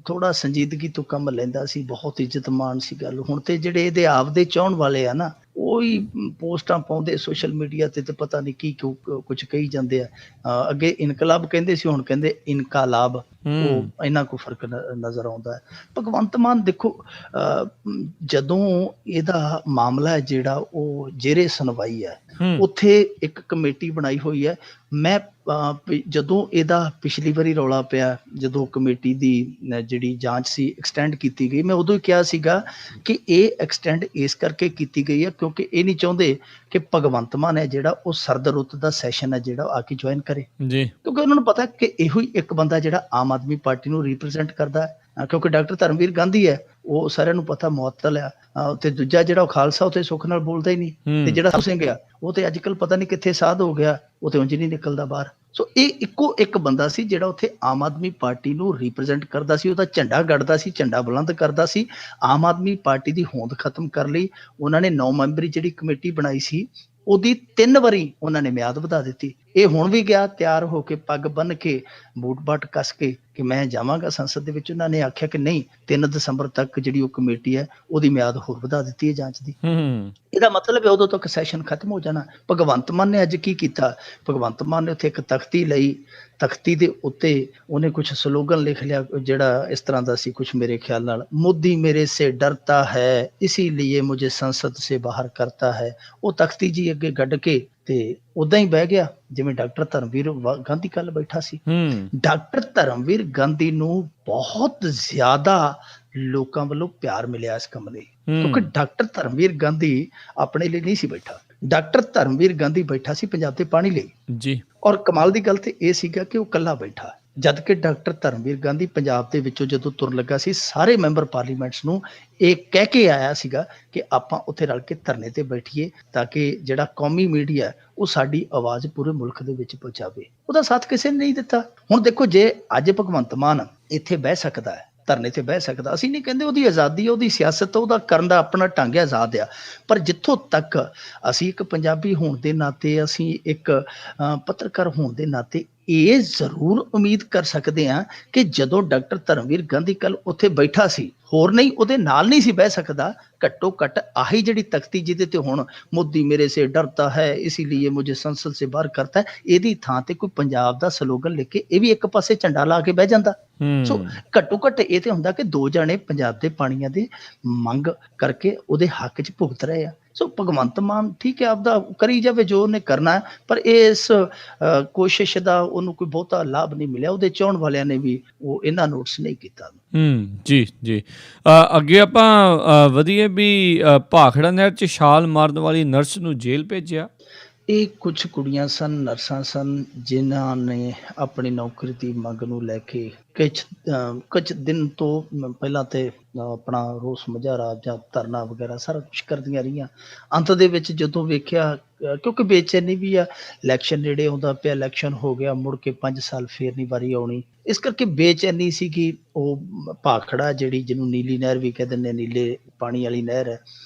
ਥੋੜਾ ਸੰਜੀਦਗੀ ਤੋਂ ਕੰਮ ਲੈਂਦਾ ਸੀ, ਬਹੁਤ ਇੱਜ਼ਤ ਮਾਣ ਸੀ ਗੱਲ। ਹੁਣ ਤੇ ਜਿਹੜੇ ਇਹਦੇ ਆਪਦੇ ਚਾਹਣ ਵਾਲੇ ਆ ਨਾ, ਉਹੀ ਪੋਸਟਾਂ ਪਾਉਂਦੇ ਸੋਸ਼ਲ ਮੀਡੀਆ ਤੇ ਪਤਾ ਨਹੀਂ ਕੀ ਕੁਝ ਕਹੀ ਜਾਂਦੇ ਆ। ਅੱਗੇ ਇਨਕਲਾਬ ਕਹਿੰਦੇ ਸੀ, ਹੁਣ ਕਹਿੰਦੇ ਇਨਕਾਲਾਬ। ਉਹ ਇੰਨਾ ਕੋ ਫਰਕ ਨਜ਼ਰ ਆਉਂਦਾ ਹੈ। ਭਗਵੰਤ ਮਾਨ ਦੇਖੋ, ਜਦੋਂ ਇਹਦਾ ਮਾਮਲਾ ਹੈ ਜਿਹੜਾ ਉਹ ਜੇਰੇ ਸੁਣਵਾਈ ਹੈ, ਉੱਥੇ ਇੱਕ ਕਮੇਟੀ ਬਣਾਈ ਹੋਈ ਹੈ। ਮੈਂ ਜਦੋਂ ਇਹਦਾ ਪਿਛਲੀ ਵਾਰੀ ਰੌਲਾ ਪਿਆ, ਜਦੋਂ ਕਮੇਟੀ ਦੀ ਜਿਹੜੀ ਜਾਂਚ ਸੀ ਐਕਸਟੈਂਡ ਕੀਤੀ ਗਈ, ਮੈਂ ਉਦੋਂ ਹੀ ਕਿਹਾ ਸੀਗਾ ਕਿ ਇਹ ਐਕਸਟੈਂਡ ਇਸ ਕਰਕੇ ਕੀਤੀ ਗਈ ਹੈ ਕਿਉਂਕਿ ਇਹ ਨਹੀਂ ਚਾਹੁੰਦੇ ਕਿ ਭਗਵੰਤ ਮਾਨ ਹੈ ਜਿਹੜਾ ਉਹ ਸਰਦ ਰੁੱਤ ਦਾ ਸੈਸ਼ਨ ਹੈ ਜਿਹੜਾ ਆ ਕੇ ਜੁਆਇਨ ਕਰੇ ਜੀ, ਕਿਉਂਕਿ ਉਹਨਾਂ ਨੂੰ ਪਤਾ ਕਿ ਇਹੋ ਹੀ ਇੱਕ ਬੰਦਾ ਜਿਹੜਾ ਆਮ ਆਦਮੀ ਪਾਰਟੀ ਨੂੰ ਰਿਪਰੈਜ਼ੈਂਟ ਕਰਦਾ ਹੈ। ਕਿਉਂਕਿ ਡਾਕਟਰ ਧਰਮਵੀਰ ਗਾਂਧੀ ਹੈ, ਉਹ ਸਾਰਿਆਂ ਨੂੰ ਪਤਾ ਮੁਅੱਤਲ ਆ, ਤੇ ਦੂਜਾ ਜਿਹੜਾ ਉਹ ਖਾਲਸਾ, ਉਹ ਤੇ ਸੁੱਖ ਨਾਲ ਬੋਲਦਾ ਹੀ ਨਹੀਂ। ਤੇ ਜਿਹੜਾ ਸਾਧੂ ਸਿੰਘ ਆ, ਉਹ ਤੇ ਅੱਜ ਕੱਲ ਪਤਾ ਨਹੀਂ ਕਿੱਥੇ ਸਾਧ ਹੋ ਗਿਆ, ਉਹ ਤੇ ਉਂਝ ਨਹੀਂ ਨਿਕਲਦਾ ਬਾਹਰ। ਸੋ ਇਹ ਇੱਕੋ ਇੱਕ ਬੰਦਾ ਸੀ ਜਿਹੜਾ ਉੱਥੇ ਆਮ ਆਦਮੀ ਪਾਰਟੀ ਨੂੰ ਰਿਪਰੈਜ਼ੈਂਟ ਕਰਦਾ ਸੀ, ਉਹਦਾ ਝੰਡਾ ਗੱਡਦਾ ਸੀ, ਝੰਡਾ ਬੁਲੰਦ ਕਰਦਾ ਸੀ। ਆਮ ਆਦਮੀ ਪਾਰਟੀ ਦੀ ਹੋਂਦ ਖਤਮ ਕਰਨ ਲਈ ਉਹਨਾਂ ਨੇ 9 ਮੈਂਬਰੀ ਜਿਹੜੀ ਕਮੇਟੀ ਬਣਾਈ ਸੀ, ਉਹਦੀ 3 ਵਾਰੀ ਉਹਨਾਂ ਨੇ ਮਿਆਦ ਵਧਾ ਦਿੱਤੀ। ਇਹ ਹੁਣ ਵੀ ਗਿਆ ਤਿਆਰ ਹੋ ਕੇ, ਪੱਗ ਬੰਨ੍ਹ ਕੇ, ਬੂਟ ਬਾਟ ਕੱਸ ਕੇ ਕਿ ਮੈਂ ਜਾਵਾਂਗਾ ਸੰਸਦ ਦੇ ਵਿੱਚ। ਉਹਨਾਂ ਨੇ ਆਖਿਆ ਕਿ ਨਹੀਂ, 3 ਦਸੰਬਰ ਤੱਕ ਜਿਹੜੀ ਉਹ ਕਮੇਟੀ ਹੈ ਉਹਦੀ ਮਿਆਦ ਹੋਰ ਵਧਾ ਦਿੱਤੀ ਹੈ ਜਾਂਚ ਦੀ। ਇਹਦਾ ਮਤਲਬ ਹੈ ਉਦੋਂ ਤੱਕ ਸੈਸ਼ਨ ਖਤਮ ਹੋ ਜਾਣਾ। ਭਗਵੰਤ ਮਾਨ ਨੇ ਅੱਜ ਕੀ ਕੀਤਾ? ਭਗਵੰਤ ਮਾਨ ਨੇ ਉੱਥੇ ਇੱਕ ਤਖਤੀ ਲਈ, ਤਖਤੀ ਦੇ ਉੱਤੇ ਉਹਨੇ ਕੁਝ ਸਲੋਗਨ ਲਿਖ ਲਿਆ ਜਿਹੜਾ ਇਸ ਤਰ੍ਹਾਂ ਦਾ ਸੀ, ਕੁਝ ਮੇਰੇ ਖਿਆਲ ਨਾਲ, ਮੋਦੀ ਮੇਰੇ ਸੇ ਡਰਤਾ ਹੈ ਇਸੀलिए ਮੁਝੇ ਸੰਸਦ ਸੇ ਬਾਹਰ ਕਰਤਾ ਹੈ। ਉਹ ਤਖਤੀ ਜੀ ਅੱਗੇ ਗੱਡ ਕੇ ਤੇ ਉਦਾਂ ਹੀ ਬਹਿ ਗਿਆ ਜਿਵੇਂ ਡਾਕਟਰ ਧਰਮਵੀਰ ਗਾਂਧੀ ਕੱਲ ਬੈਠਾ ਸੀ। ਡਾਕਟਰ ਧਰਮਵੀਰ ਗਾਂਧੀ ਨੂੰ ਬਹੁਤ ਜ਼ਿਆਦਾ ਲੋਕਾਂ ਵੱਲੋਂ ਪਿਆਰ ਮਿਲਿਆ ਇਸ ਕੰਮ ਲਈ, ਕਿਉਂਕਿ ਡਾਕਟਰ ਧਰਮਵੀਰ ਗਾਂਧੀ ਆਪਣੇ ਲਈ ਨਹੀਂ ਸੀ ਬੈਠਾ। ਡਾਕਟਰ ਧਰਮਵੀਰ ਗਾਂਧੀ ਬੈਠਾ ਸੀ ਪੰਜਾਬ ਦੇ ਪਾਣੀ ਲਈ ਜੀ। ਔਰ ਕਮਾਲ ਦੀ ਗੱਲ ਤੇ ਇਹ ਸੀਗਾ ਕਿ ਉਹ ਇਕੱਲਾ ਬੈਠਾ, ਜਦ ਕਿ ਡਾਕਟਰ ਧਰਮਵੀਰ ਗਾਂਧੀ ਪੰਜਾਬ ਦੇ ਵਿੱਚੋਂ ਜਦੋਂ ਤੁਰਨ ਲੱਗਾ ਸੀ, ਸਾਰੇ ਮੈਂਬਰ ਪਾਰਲੀਮੈਂਟਸ ਨੂੰ ਇਹ ਕਹਿ ਕੇ ਆਇਆ ਸੀਗਾ ਕਿ ਆਪਾਂ ਉੱਥੇ ਰਲ ਕੇ ਧਰਨੇ ਤੇ ਬੈਠੀਏ ਤਾਂ ਕਿ ਜਿਹੜਾ ਕੌਮੀ ਮੀਡੀਆ ਉਹ ਸਾਡੀ ਆਵਾਜ਼ ਪੂਰੇ ਮੁਲਕ ਦੇ ਵਿੱਚ ਪਹੁੰਚਾਵੇ। ਉਹਦਾ ਸਾਥ ਕਿਸੇ ਨੇ ਨਹੀਂ ਦਿੱਤਾ। ਹੁਣ ਦੇਖੋ, ਜੇ ਅੱਜ ਭਗਵੰਤ ਮਾਨ ਇੱਥੇ ਬਹਿ ਸਕਦਾ ਹੈ, ਧਰਨੇ ਤੇ ਬਹਿ ਸਕਦਾ, ਅਸੀਂ ਨਹੀਂ ਕਹਿੰਦੇ ਉਹਦੀ ਆਜ਼ਾਦੀ, ਉਹਦੀ ਸਿਆਸਤ, ਉਹਦਾ ਕਰਨ ਦਾ ਆਪਣਾ ਢੰਗ ਆਜ਼ਾਦ ਆ, ਪਰ ਜਿੱਥੋਂ ਤੱਕ ਅਸੀਂ ਇੱਕ ਪੰਜਾਬੀ ਹੋਣ ਦੇ ਨਾਤੇ, ਅਸੀਂ ਇੱਕ ਪੱਤਰਕਾਰ ਹੋਣ ਦੇ ਨਾਤੇ ਇਹ ਜ਼ਰੂਰ ਉਮੀਦ ਕਰ ਸਕਦੇ ਹਾਂ ਕਿ ਜਦੋਂ ਡਾਕਟਰ ਧਰਮਵੀਰ ਗਾਂਧੀ ਕੱਲ ਉੱਥੇ ਬੈਠਾ ਸੀ, ਹੋਰ ਨਹੀਂ ਉਹਦੇ ਨਾਲ ਨਹੀਂ ਸੀ ਬਹਿ ਸਕਦਾ, ਘੱਟੋ ਘੱਟ ਆਹੀ ਜਿਹੜੀ ਤਖਤੀ ਜਿਹਦੇ ਤੇ ਹੁਣ ਮੋਦੀ ਮੇਰੇ ਸੇ ਡਰਤਾ ਹੈ ਇਸੀलिए ਮੁਝੇ ਸੰਸਦ ਸੇ ਬਾਹਰ ਕਰਤਾ ਹੈ, ਇਹਦੀ ਥਾਂ ਤੇ ਕੋਈ ਪੰਜਾਬ ਦਾ ਸਲੋਗਨ ਲਿਖ ਕੇ ਇਹ ਵੀ ਇੱਕ ਪਾਸੇ ਝੰਡਾ ਲਾ ਕੇ ਬਹਿ ਜਾਂਦਾ। ਸੋ ਘੱਟੋ ਘੱਟ ਇਹ ਤੇ ਹੁੰਦਾ ਕਿ 2 ਜਾਣੇ ਪੰਜਾਬ ਦੇ ਪਾਣੀਆਂ ਦੀ ਮੰਗ ਕਰਕੇ ਉਹਦੇ ਹੱਕ 'ਚ ਭੁਗਤ ਰਹੇ ਆ। ਸੋ ਭਗਵੰਤ ਮਾਨ ਠੀਕ ਹੈ, ਆਪਦਾ ਕਰੀ ਜਾਵੇ ਜੋ ਉਹਨੇ ਕਰਨਾ, ਪਰ ਇਸ ਕੋਸ਼ਿਸ਼ ਦਾ ਉਹਨੂੰ ਕੋਈ ਬਹੁਤਾ ਲਾਭ ਨਹੀਂ ਮਿਲਿਆ। ਉਹਦੇ ਚਾਹਣ ਵਾਲਿਆਂ ਨੇ ਵੀ ਉਹ ਇਹਨਾਂ ਨੋਟਿਸ ਨਹੀਂ ਕੀਤਾ। ਜੀ ਜੀ। ਅੱਗੇ ਆਪਾਂ ਵਧੀਆ ਵੀ ਭਾਖੜਾ ਨਹਿਰ 'ਚ ਛਾਲ ਮਾਰਨ ਵਾਲੀ ਨਰਸ ਨੂੰ ਜੇਲ੍ਹ ਭੇਜਿਆ। ਇਹ ਕੁਝ ਕੁੜੀਆਂ ਸਨ, ਨਰਸਾਂ ਸਨ, ਜਿਨ੍ਹਾਂ ਨੇ ਆਪਣੀ ਨੌਕਰੀ ਦੀ ਮੰਗ ਨੂੰ ਲੈ ਕੇ ਕੁਝ ਦਿਨ ਤੋਂ ਪਹਿਲਾਂ ਤੇ ਆਪਣਾ ਰੋਸ ਮੁਜ਼ਾਹਰਾ ਜਾਂ ਧਰਨਾ ਵਗੈਰਾ ਸਾਰਾ ਕੁਛ ਕਰਦੀਆਂ ਰਹੀਆਂ। ਅੰਤ ਦੇ ਵਿੱਚ ਜਦੋਂ ਵੇਖਿਆ, ਕਿਉਂਕਿ ਬੇਚੈਨੀ ਵੀ ਆ, ਇਲੈਕਸ਼ਨ ਨੇੜੇ ਆਉਂਦਾ ਪਿਆ, ਇਲੈਕਸ਼ਨ ਹੋ ਗਿਆ, ਮੁੜ ਕੇ 5 ਸਾਲ ਫੇਰ ਨਹੀਂ ਵਾਰੀ ਆਉਣੀ, ਇਸ ਕਰਕੇ ਬੇਚੈਨੀ ਸੀ ਕਿ ਉਹ ਭਾਖੜਾ ਜਿਹੜੀ ਜਿਹਨੂੰ ਨੀਲੀ ਨਹਿਰ ਵੀ ਕਹਿ ਦਿੰਦੇ, ਨੀਲੇ ਪਾਣੀ ਵਾਲੀ ਨਹਿਰ ਹੈ,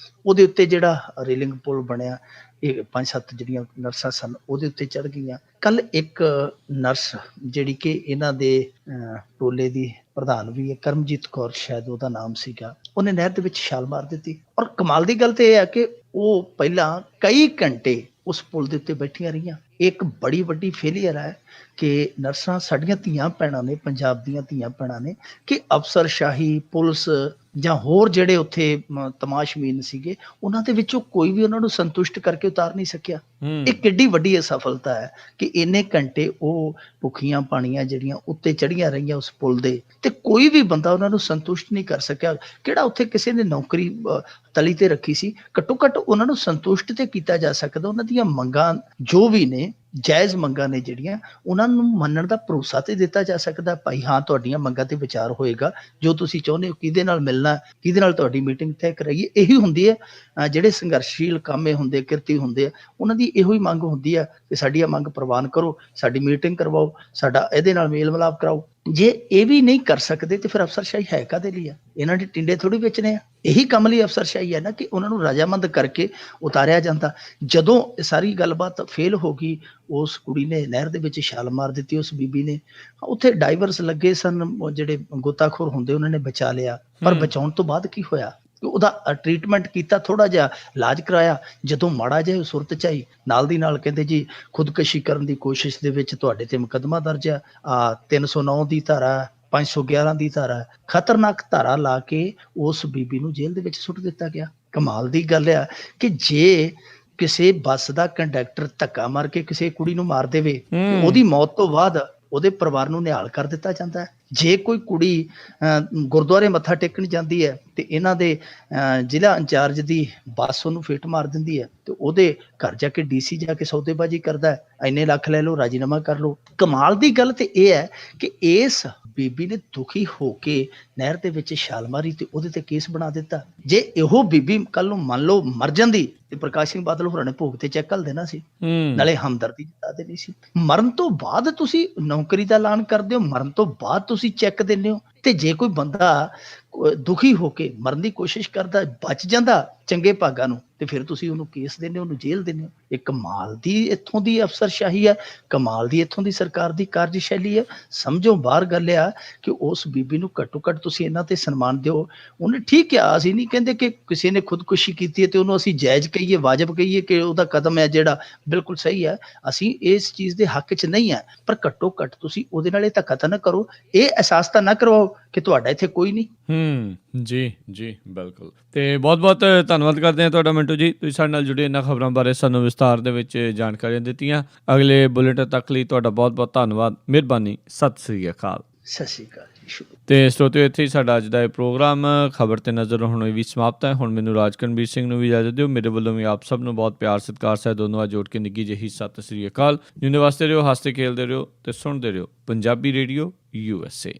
ਉਹਦੇ ਉੱਤੇ ਜਿਹੜਾ ਰੇਲਿੰਗ ਪੁਲ ਬਣਿਆ, ਇਹ 5-7 ਜਿਹੜੀਆਂ ਨਰਸਾਂ ਸਨ ਉਹਦੇ ਉੱਤੇ ਚੜ੍ਹ ਗਈਆਂ। ਕੱਲ ਇੱਕ ਨਰਸ ਜਿਹੜੀ ਕਿ ਇਹਨਾਂ ਦੇ ਟੋਲੇ ਦੀ ਪ੍ਰਧਾਨ ਵੀ ਹੈ, ਕਰਮਜੀਤ ਕੌਰ ਸ਼ਾਇਦ ਉਹਦਾ ਨਾਮ ਸੀਗਾ, ਉਹਨੇ ਨਹਿਰ ਦੇ ਵਿੱਚ ਛਾਲ ਮਾਰ ਦਿੱਤੀ। ਔਰ ਕਮਾਲ ਦੀ ਗੱਲ ਤੇ ਇਹ ਹੈ ਕਿ ਉਹ ਪਹਿਲਾਂ ਕਈ ਘੰਟੇ ਉਸ ਪੁਲ ਦੇ ਉੱਤੇ ਬੈਠੀਆਂ ਰਹੀਆਂ। ਇੱਕ ਬੜੀ ਵੱਡੀ ਫੇਲੀਅਰ ਹੈ ਕਿ ਨਰਸਾਂ ਸਾਡੀਆਂ ਧੀਆਂ ਭੈਣਾਂ ਨੇ, ਪੰਜਾਬ ਦੀਆਂ ਧੀਆਂ ਭੈਣਾਂ ਨੇ, ਕਿ ਅਫਸਰਸ਼ਾਹੀ, ਪੁਲਿਸ ਜਾਂ ਹੋਰ ਜਿਹੜੇ ਉੱਥੇ ਤਮਾਸ਼ਬੀਨ ਸੀਗੇ, ਉਹਨਾਂ ਦੇ ਵਿੱਚੋਂ ਕੋਈ ਵੀ ਉਹਨਾਂ ਨੂੰ ਸੰਤੁਸ਼ਟ ਕਰਕੇ ਉਤਾਰ ਨਹੀਂ ਸਕਿਆ। ਇਹ ਕਿੱਡੀ ਵੱਡੀ ਅਸਫਲਤਾ ਹੈ ਕਿ ਇੰਨੇ ਘੰਟੇ ਉਹ ਭੁੱਖੀਆਂ ਪਾਣੀਆਂ ਜਿਹੜੀਆਂ ਉੱਤੇ ਚੜੀਆਂ ਰਹੀਆਂ ਉਸ ਪੁਲ ਦੇ, ਤੇ ਕੋਈ ਵੀ ਬੰਦਾ ਉਹਨਾਂ ਨੂੰ ਸੰਤੁਸ਼ਟ ਨਹੀਂ ਕਰ ਸਕਿਆ। ਕਿਹੜਾ ਉੱਥੇ ਕਿਸੇ ਨੇ ਨੌਕਰੀ ਤਲੀ ਤੇ ਰੱਖੀ ਸੀ, ਘੱਟੋ ਘੱਟ ਉਹਨਾਂ ਨੂੰ ਸੰਤੁਸ਼ਟ ਤੇ ਕੀਤਾ ਜਾ ਸਕਦਾ। ਉਹਨਾਂ ਦੀਆਂ ਮੰਗਾਂ ਜੋ ਵੀ ਨੇ ਜਾਇਜ਼ ਮੰਗਾਂ ਨੇ ਜਿਹੜੀਆਂ, ਉਹਨਾਂ ਨੂੰ ਮੰਨਣ ਦਾ ਭਰੋਸਾ ਤੇ ਦਿੱਤਾ ਜਾ ਸਕਦਾ, ਭਾਈ ਹਾਂ ਤੁਹਾਡੀਆਂ ਮੰਗਾਂ ਤੇ ਵਿਚਾਰ ਹੋਏਗਾ, ਜੋ ਤੁਸੀਂ ਚਾਹੁੰਦੇ ਹੋ, ਕਿਹਦੇ ਨਾਲ ਮਿਲਣਾ, ਕਿਹਦੇ ਨਾਲ ਤੁਹਾਡੀ ਮੀਟਿੰਗ ਤੈਅ ਕਰਾਈਏ। ਇਹੀ ਹੁੰਦੀ ਹੈ ਜਿਹੜੇ ਸੰਘਰਸ਼ੀਲ ਕਾਮੇ ਹੁੰਦੇ, ਕਿਰਤੀ ਹੁੰਦੇ ਆ, ਉਹਨਾਂ ਦੀ ਇਹੋ ਹੀ ਮੰਗ ਹੁੰਦੀ ਆ ਕਿ ਸਾਡੀ ਇਹ ਮੰਗ ਪ੍ਰਵਾਨ ਕਰੋ, ਸਾਡੀ ਮੀਟਿੰਗ ਕਰਵਾਓ, ਸਾਡਾ ਇਹਦੇ ਨਾਲ ਮੇਲ ਮਿਲਾਪ ਕਰਾਓ। ਜੇ ਇਹ ਵੀ ਨਹੀਂ ਕਰ ਸਕਦੇ ਤੇ ਫਿਰ ਅਫਸਰਸ਼ਾਹੀ ਹੈ ਕਾਹਦੇ ਲਈ ਆ? ਇਹਨਾਂ ਦੇ ਟਿੰਡੇ ਥੋੜੀ ਵੇਚਣੇ ਆ। ਇਹੀ ਕੰਮ ਲਈ ਅਫਸਰਸ਼ਾਹੀ ਹੈ ਨਾ, ਕਿ ਉਹਨਾਂ ਨੂੰ ਰਜ਼ਾਮੰਦ ਕਰਕੇ ਉਤਾਰਿਆ ਜਾਂਦਾ। ਜਦੋਂ ਸਾਰੀ ਗੱਲਬਾਤ ਫੇਲ ਹੋ ਗਈ, ਉਸ ਕੁੜੀ ਨੇ ਨਹਿਰ ਦੇ ਵਿੱਚ ਛਾਲ ਮਾਰ ਦਿੱਤੀ, ਉਸ ਬੀਬੀ ਨੇ, ਉੱਥੇ ਡਾਈਵਰਸ ਲੱਗੇ ਸਨ, ਜਿਹੜੇ ਗੋਤਾਖੋਰ ਹੁੰਦੇ ਉਹਨਾਂ ਨੇ ਬਚਾ ਲਿਆ। ਪਰ ਬਚਾਉਣ ਤੋਂ ਬਾਅਦ ਕੀ ਹੋਇਆ? ਉਹਦਾ ਟ੍ਰੀਟਮੈਂਟ ਕੀਤਾ, ਥੋੜਾ ਜਿਹਾ ਇਲਾਜ ਕਰਾਇਆ, ਜਦੋਂ ਮਾੜਾ ਜਿਹਾ ਸੁਰਤ ਚ ਆਈ, ਨਾਲ ਦੀ ਨਾਲ ਕਹਿੰਦੇ ਜੀ ਖੁਦਕੁਸ਼ੀ ਕਰਨ ਦੀ ਕੋਸ਼ਿਸ਼ ਦੇ ਵਿੱਚ ਤੁਹਾਡੇ ਤੇ ਮੁਕੱਦਮਾ ਦਰਜ ਆ, 309 ਦੀ ਧਾਰਾ, 511 ਦੀ ਧਾਰਾ, ਖਤਰਨਾਕ ਧਾਰਾ ਲਾ ਕੇ ਉਸ ਬੀਬੀ ਨੂੰ ਜੇਲ੍ਹ ਦੇ ਵਿੱਚ ਸੁੱਟ ਦਿੱਤਾ ਗਿਆ। ਕਮਾਲ ਦੀ ਗੱਲ ਆ ਕਿ ਜੇ ਕਿਸੇ ਬੱਸ ਦਾ ਕੰਡਕਟਰ ਧੱਕਾ ਮਾਰ ਕੇ ਕਿਸੇ ਕੁੜੀ ਨੂੰ ਮਾਰ ਦੇਵੇ, ਉਹਦੀ ਮੌਤ ਤੋਂ ਬਾਅਦ ਉਹਦੇ ਪਰਿਵਾਰ ਨੂੰ ਨਿਹਾਲ ਕਰ ਦਿੱਤਾ ਜਾਂਦਾ ਹੈ। ਜੇ ਕੋਈ ਕੁੜੀ ਗੁਰਦੁਆਰੇ ਮੱਥਾ ਟੇਕਣ ਜਾਂਦੀ ਹੈ ਤੇ ਇਹਨਾਂ ਦੇ ਜ਼ਿਲ੍ਹਾ ਇੰਚਾਰਜ ਦੀ ਬੱਸ ਉਹਨੂੰ ਫਿੱਟ ਮਾਰ ਦਿੰਦੀ ਹੈ, ਤੇ ਉਹਦੇ ਘਰ ਜਾ ਕੇ ਡੀਸੀ ਜਾ ਕੇ ਸੌਦੇਬਾਜ਼ੀ ਕਰਦਾ ਹੈ, ਇੰਨੇ ਲੱਖ ਲੈ ਲਓ, ਰਾਜੀਨਾਮਾ ਕਰ ਲਓ। ਕਮਾਲ ਦੀ ਗੱਲ ਤੇ ਇਹ ਹੈ ਕਿ ਇਸ ਬੀਬੀ ਨੇ ਦੁਖੀ ਹੋ ਕੇ ਨਹਿਰ ਦੇ ਵਿੱਚ ਛਾਲ ਮਾਰੀ ਤੇ ਉਹਦੇ ਤੇ ਕੇਸ ਬਣਾ ਦਿੱਤਾ। ਜੇ ਇਹੋ ਬੀਬੀ ਕੱਲ ਨੂੰ ਮੰਨ ਲਓ ਮਰ ਜਾਂਦੀ ਤੇ ਪ੍ਰਕਾਸ਼ ਸਿੰਘ ਬਾਦਲ ਹੋਰਾਂ ਨੇ ਭੋਗ ਤੇ ਚੈੱਕ ਘੱਲ ਦੇਣਾ ਸੀ, ਨਾਲੇ ਹਮਦਰਦੀ ਜਤਾ ਦੇਣੀ ਸੀ। ਮਰਨ ਤੋਂ ਬਾਅਦ ਤੁਸੀਂ ਨੌਕਰੀ ਦਾ ਐਲਾਨ ਕਰਦੇ ਹੋ, ਮਰਨ ਤੋਂ ਬਾਅਦ ਤੁਸੀਂ ਚੈੱਕ ਦਿੰਦੇ ਹੋ। ਤੇ ਜੇ ਕੋਈ ਬੰਦਾ ਦੁਖੀ ਹੋ ਕੇ ਮਰਨ ਦੀ ਕੋਸ਼ਿਸ਼ ਕਰਦਾ, ਬਚ ਜਾਂਦਾ ਚੰਗੇ ਭਾਗਾਂ ਨੂੰ, ਤੇ ਫਿਰ ਤੁਸੀਂ ਉਹਨੂੰ ਕੇਸ ਦਿੰਦੇ ਹੋ, ਉਹਨੂੰ ਜੇਲ੍ਹ ਦਿੰਦੇ ਹੋ। ਇਹ ਕਮਾਲ ਦੀ ਇੱਥੋਂ ਦੀ ਅਫਸਰਸ਼ਾਹੀ ਹੈ, ਕਮਾਲ ਦੀ ਇੱਥੋਂ ਦੀ ਸਰਕਾਰ ਦੀ ਕਾਰਜਸ਼ੈਲੀ ਹੈ। ਸਮਝੋ ਬਾਹਰ ਗੱਲ ਆ ਕਿ ਉਸ ਬੀਬੀ ਨੂੰ ਘੱਟੋ ਘੱਟ ਤੁਸੀਂ ਇਹਨਾਂ ਤੇ ਸਨਮਾਨ ਦਿਓ। ਉਹਨੇ ਠੀਕ ਆ, ਅਸੀਂ ਨਹੀਂ ਕਹਿੰਦੇ ਕਿ ਕਿਸੇ ਨੇ ਖੁਦਕੁਸ਼ੀ ਕੀਤੀ ਹੈ ਤੇ ਉਹਨੂੰ ਅਸੀਂ ਜਾਇਜ਼ ਕਹੀਏ, ਵਾਜਬ ਕਹੀਏ ਕਿ ਉਹਦਾ ਕਦਮ ਹੈ ਜਿਹੜਾ ਬਿਲਕੁਲ ਸਹੀ ਹੈ। ਅਸੀਂ ਇਸ ਚੀਜ਼ ਦੇ ਹੱਕ 'ਚ ਨਹੀਂ ਹੈ, ਪਰ ਘੱਟੋ ਘੱਟ ਤੁਸੀਂ ਉਹਦੇ ਨਾਲ ਇਹ ਧੱਕਾ ਤਾਂ ਨਾ ਕਰੋ, ਇਹ ਅਹਿਸਾਸ ਤਾਂ ਨਾ ਕਰਵਾਓ ਕਿ ਤੁਹਾਡਾ ਇੱਥੇ ਕੋਈ ਨਹੀਂ। ਜੀ ਜੀ ਬਿਲਕੁਲ। ਤੇ ਬਹੁਤ ਬਹੁਤ ਧੰਨਵਾਦ ਕਰਦੇ ਹਾਂ ਤੁਹਾਡਾ ਮਿੰਟੂ ਜੀ, ਤੁਸੀਂ ਸਾਡੇ ਨਾਲ ਜੁੜੇ ਇਹਨਾਂ ਖਬਰਾਂ ਬਾਰੇ ਸਾਨੂੰ ਵਿਸਤਾਰ ਦੇ ਵਿੱਚ ਜਾਣਕਾਰੀਆਂ ਦਿੱਤੀਆਂ। ਅਗਲੇ ਬੁਲੇਟਿਨ ਤੱਕ ਲਈ ਤੁਹਾਡਾ ਬਹੁਤ ਬਹੁਤ ਧੰਨਵਾਦ, ਮਿਹਰਬਾਨੀ, ਸਤਿ ਸ੍ਰੀ ਅਕਾਲ। ਸਤਿ ਸ੍ਰੀ ਅਕਾਲ ਜੀ। ਤੇ ਸਰੋਤਿਓ, ਇੱਥੇ ਹੀ ਸਾਡਾ ਅੱਜ ਦਾ ਇਹ ਪ੍ਰੋਗਰਾਮ ਖਬਰ ਤੇ ਨਜ਼ਰ ਹੁਣ ਵੀ ਸਮਾਪਤ ਹੈ। ਹੁਣ ਮੈਨੂੰ ਰਾਜਕਰਨਵੀਰ ਸਿੰਘ ਨੂੰ ਵੀ ਇਜਾਜ਼ਤ ਦਿਓ। ਮੇਰੇ ਵੱਲੋਂ ਵੀ ਆਪ ਸਭ ਨੂੰ ਬਹੁਤ ਪਿਆਰ ਸਤਿਕਾਰ ਸਹਿਤ ਦੋਨੋਂ ਜੋੜ ਕੇ ਨਿੱਘੀ ਜਿਹੀ ਸਤਿ ਸ੍ਰੀ ਅਕਾਲ। ਜਿਉਂਦੇ ਵਾਸਤੇ ਰਹੋ, ਹੱਸਦੇ ਖੇਲਦੇ ਰਹੋ ਤੇ ਸੁਣਦੇ ਰਹੋ ਪੰਜਾਬੀ ਰੇਡੀਓ USA।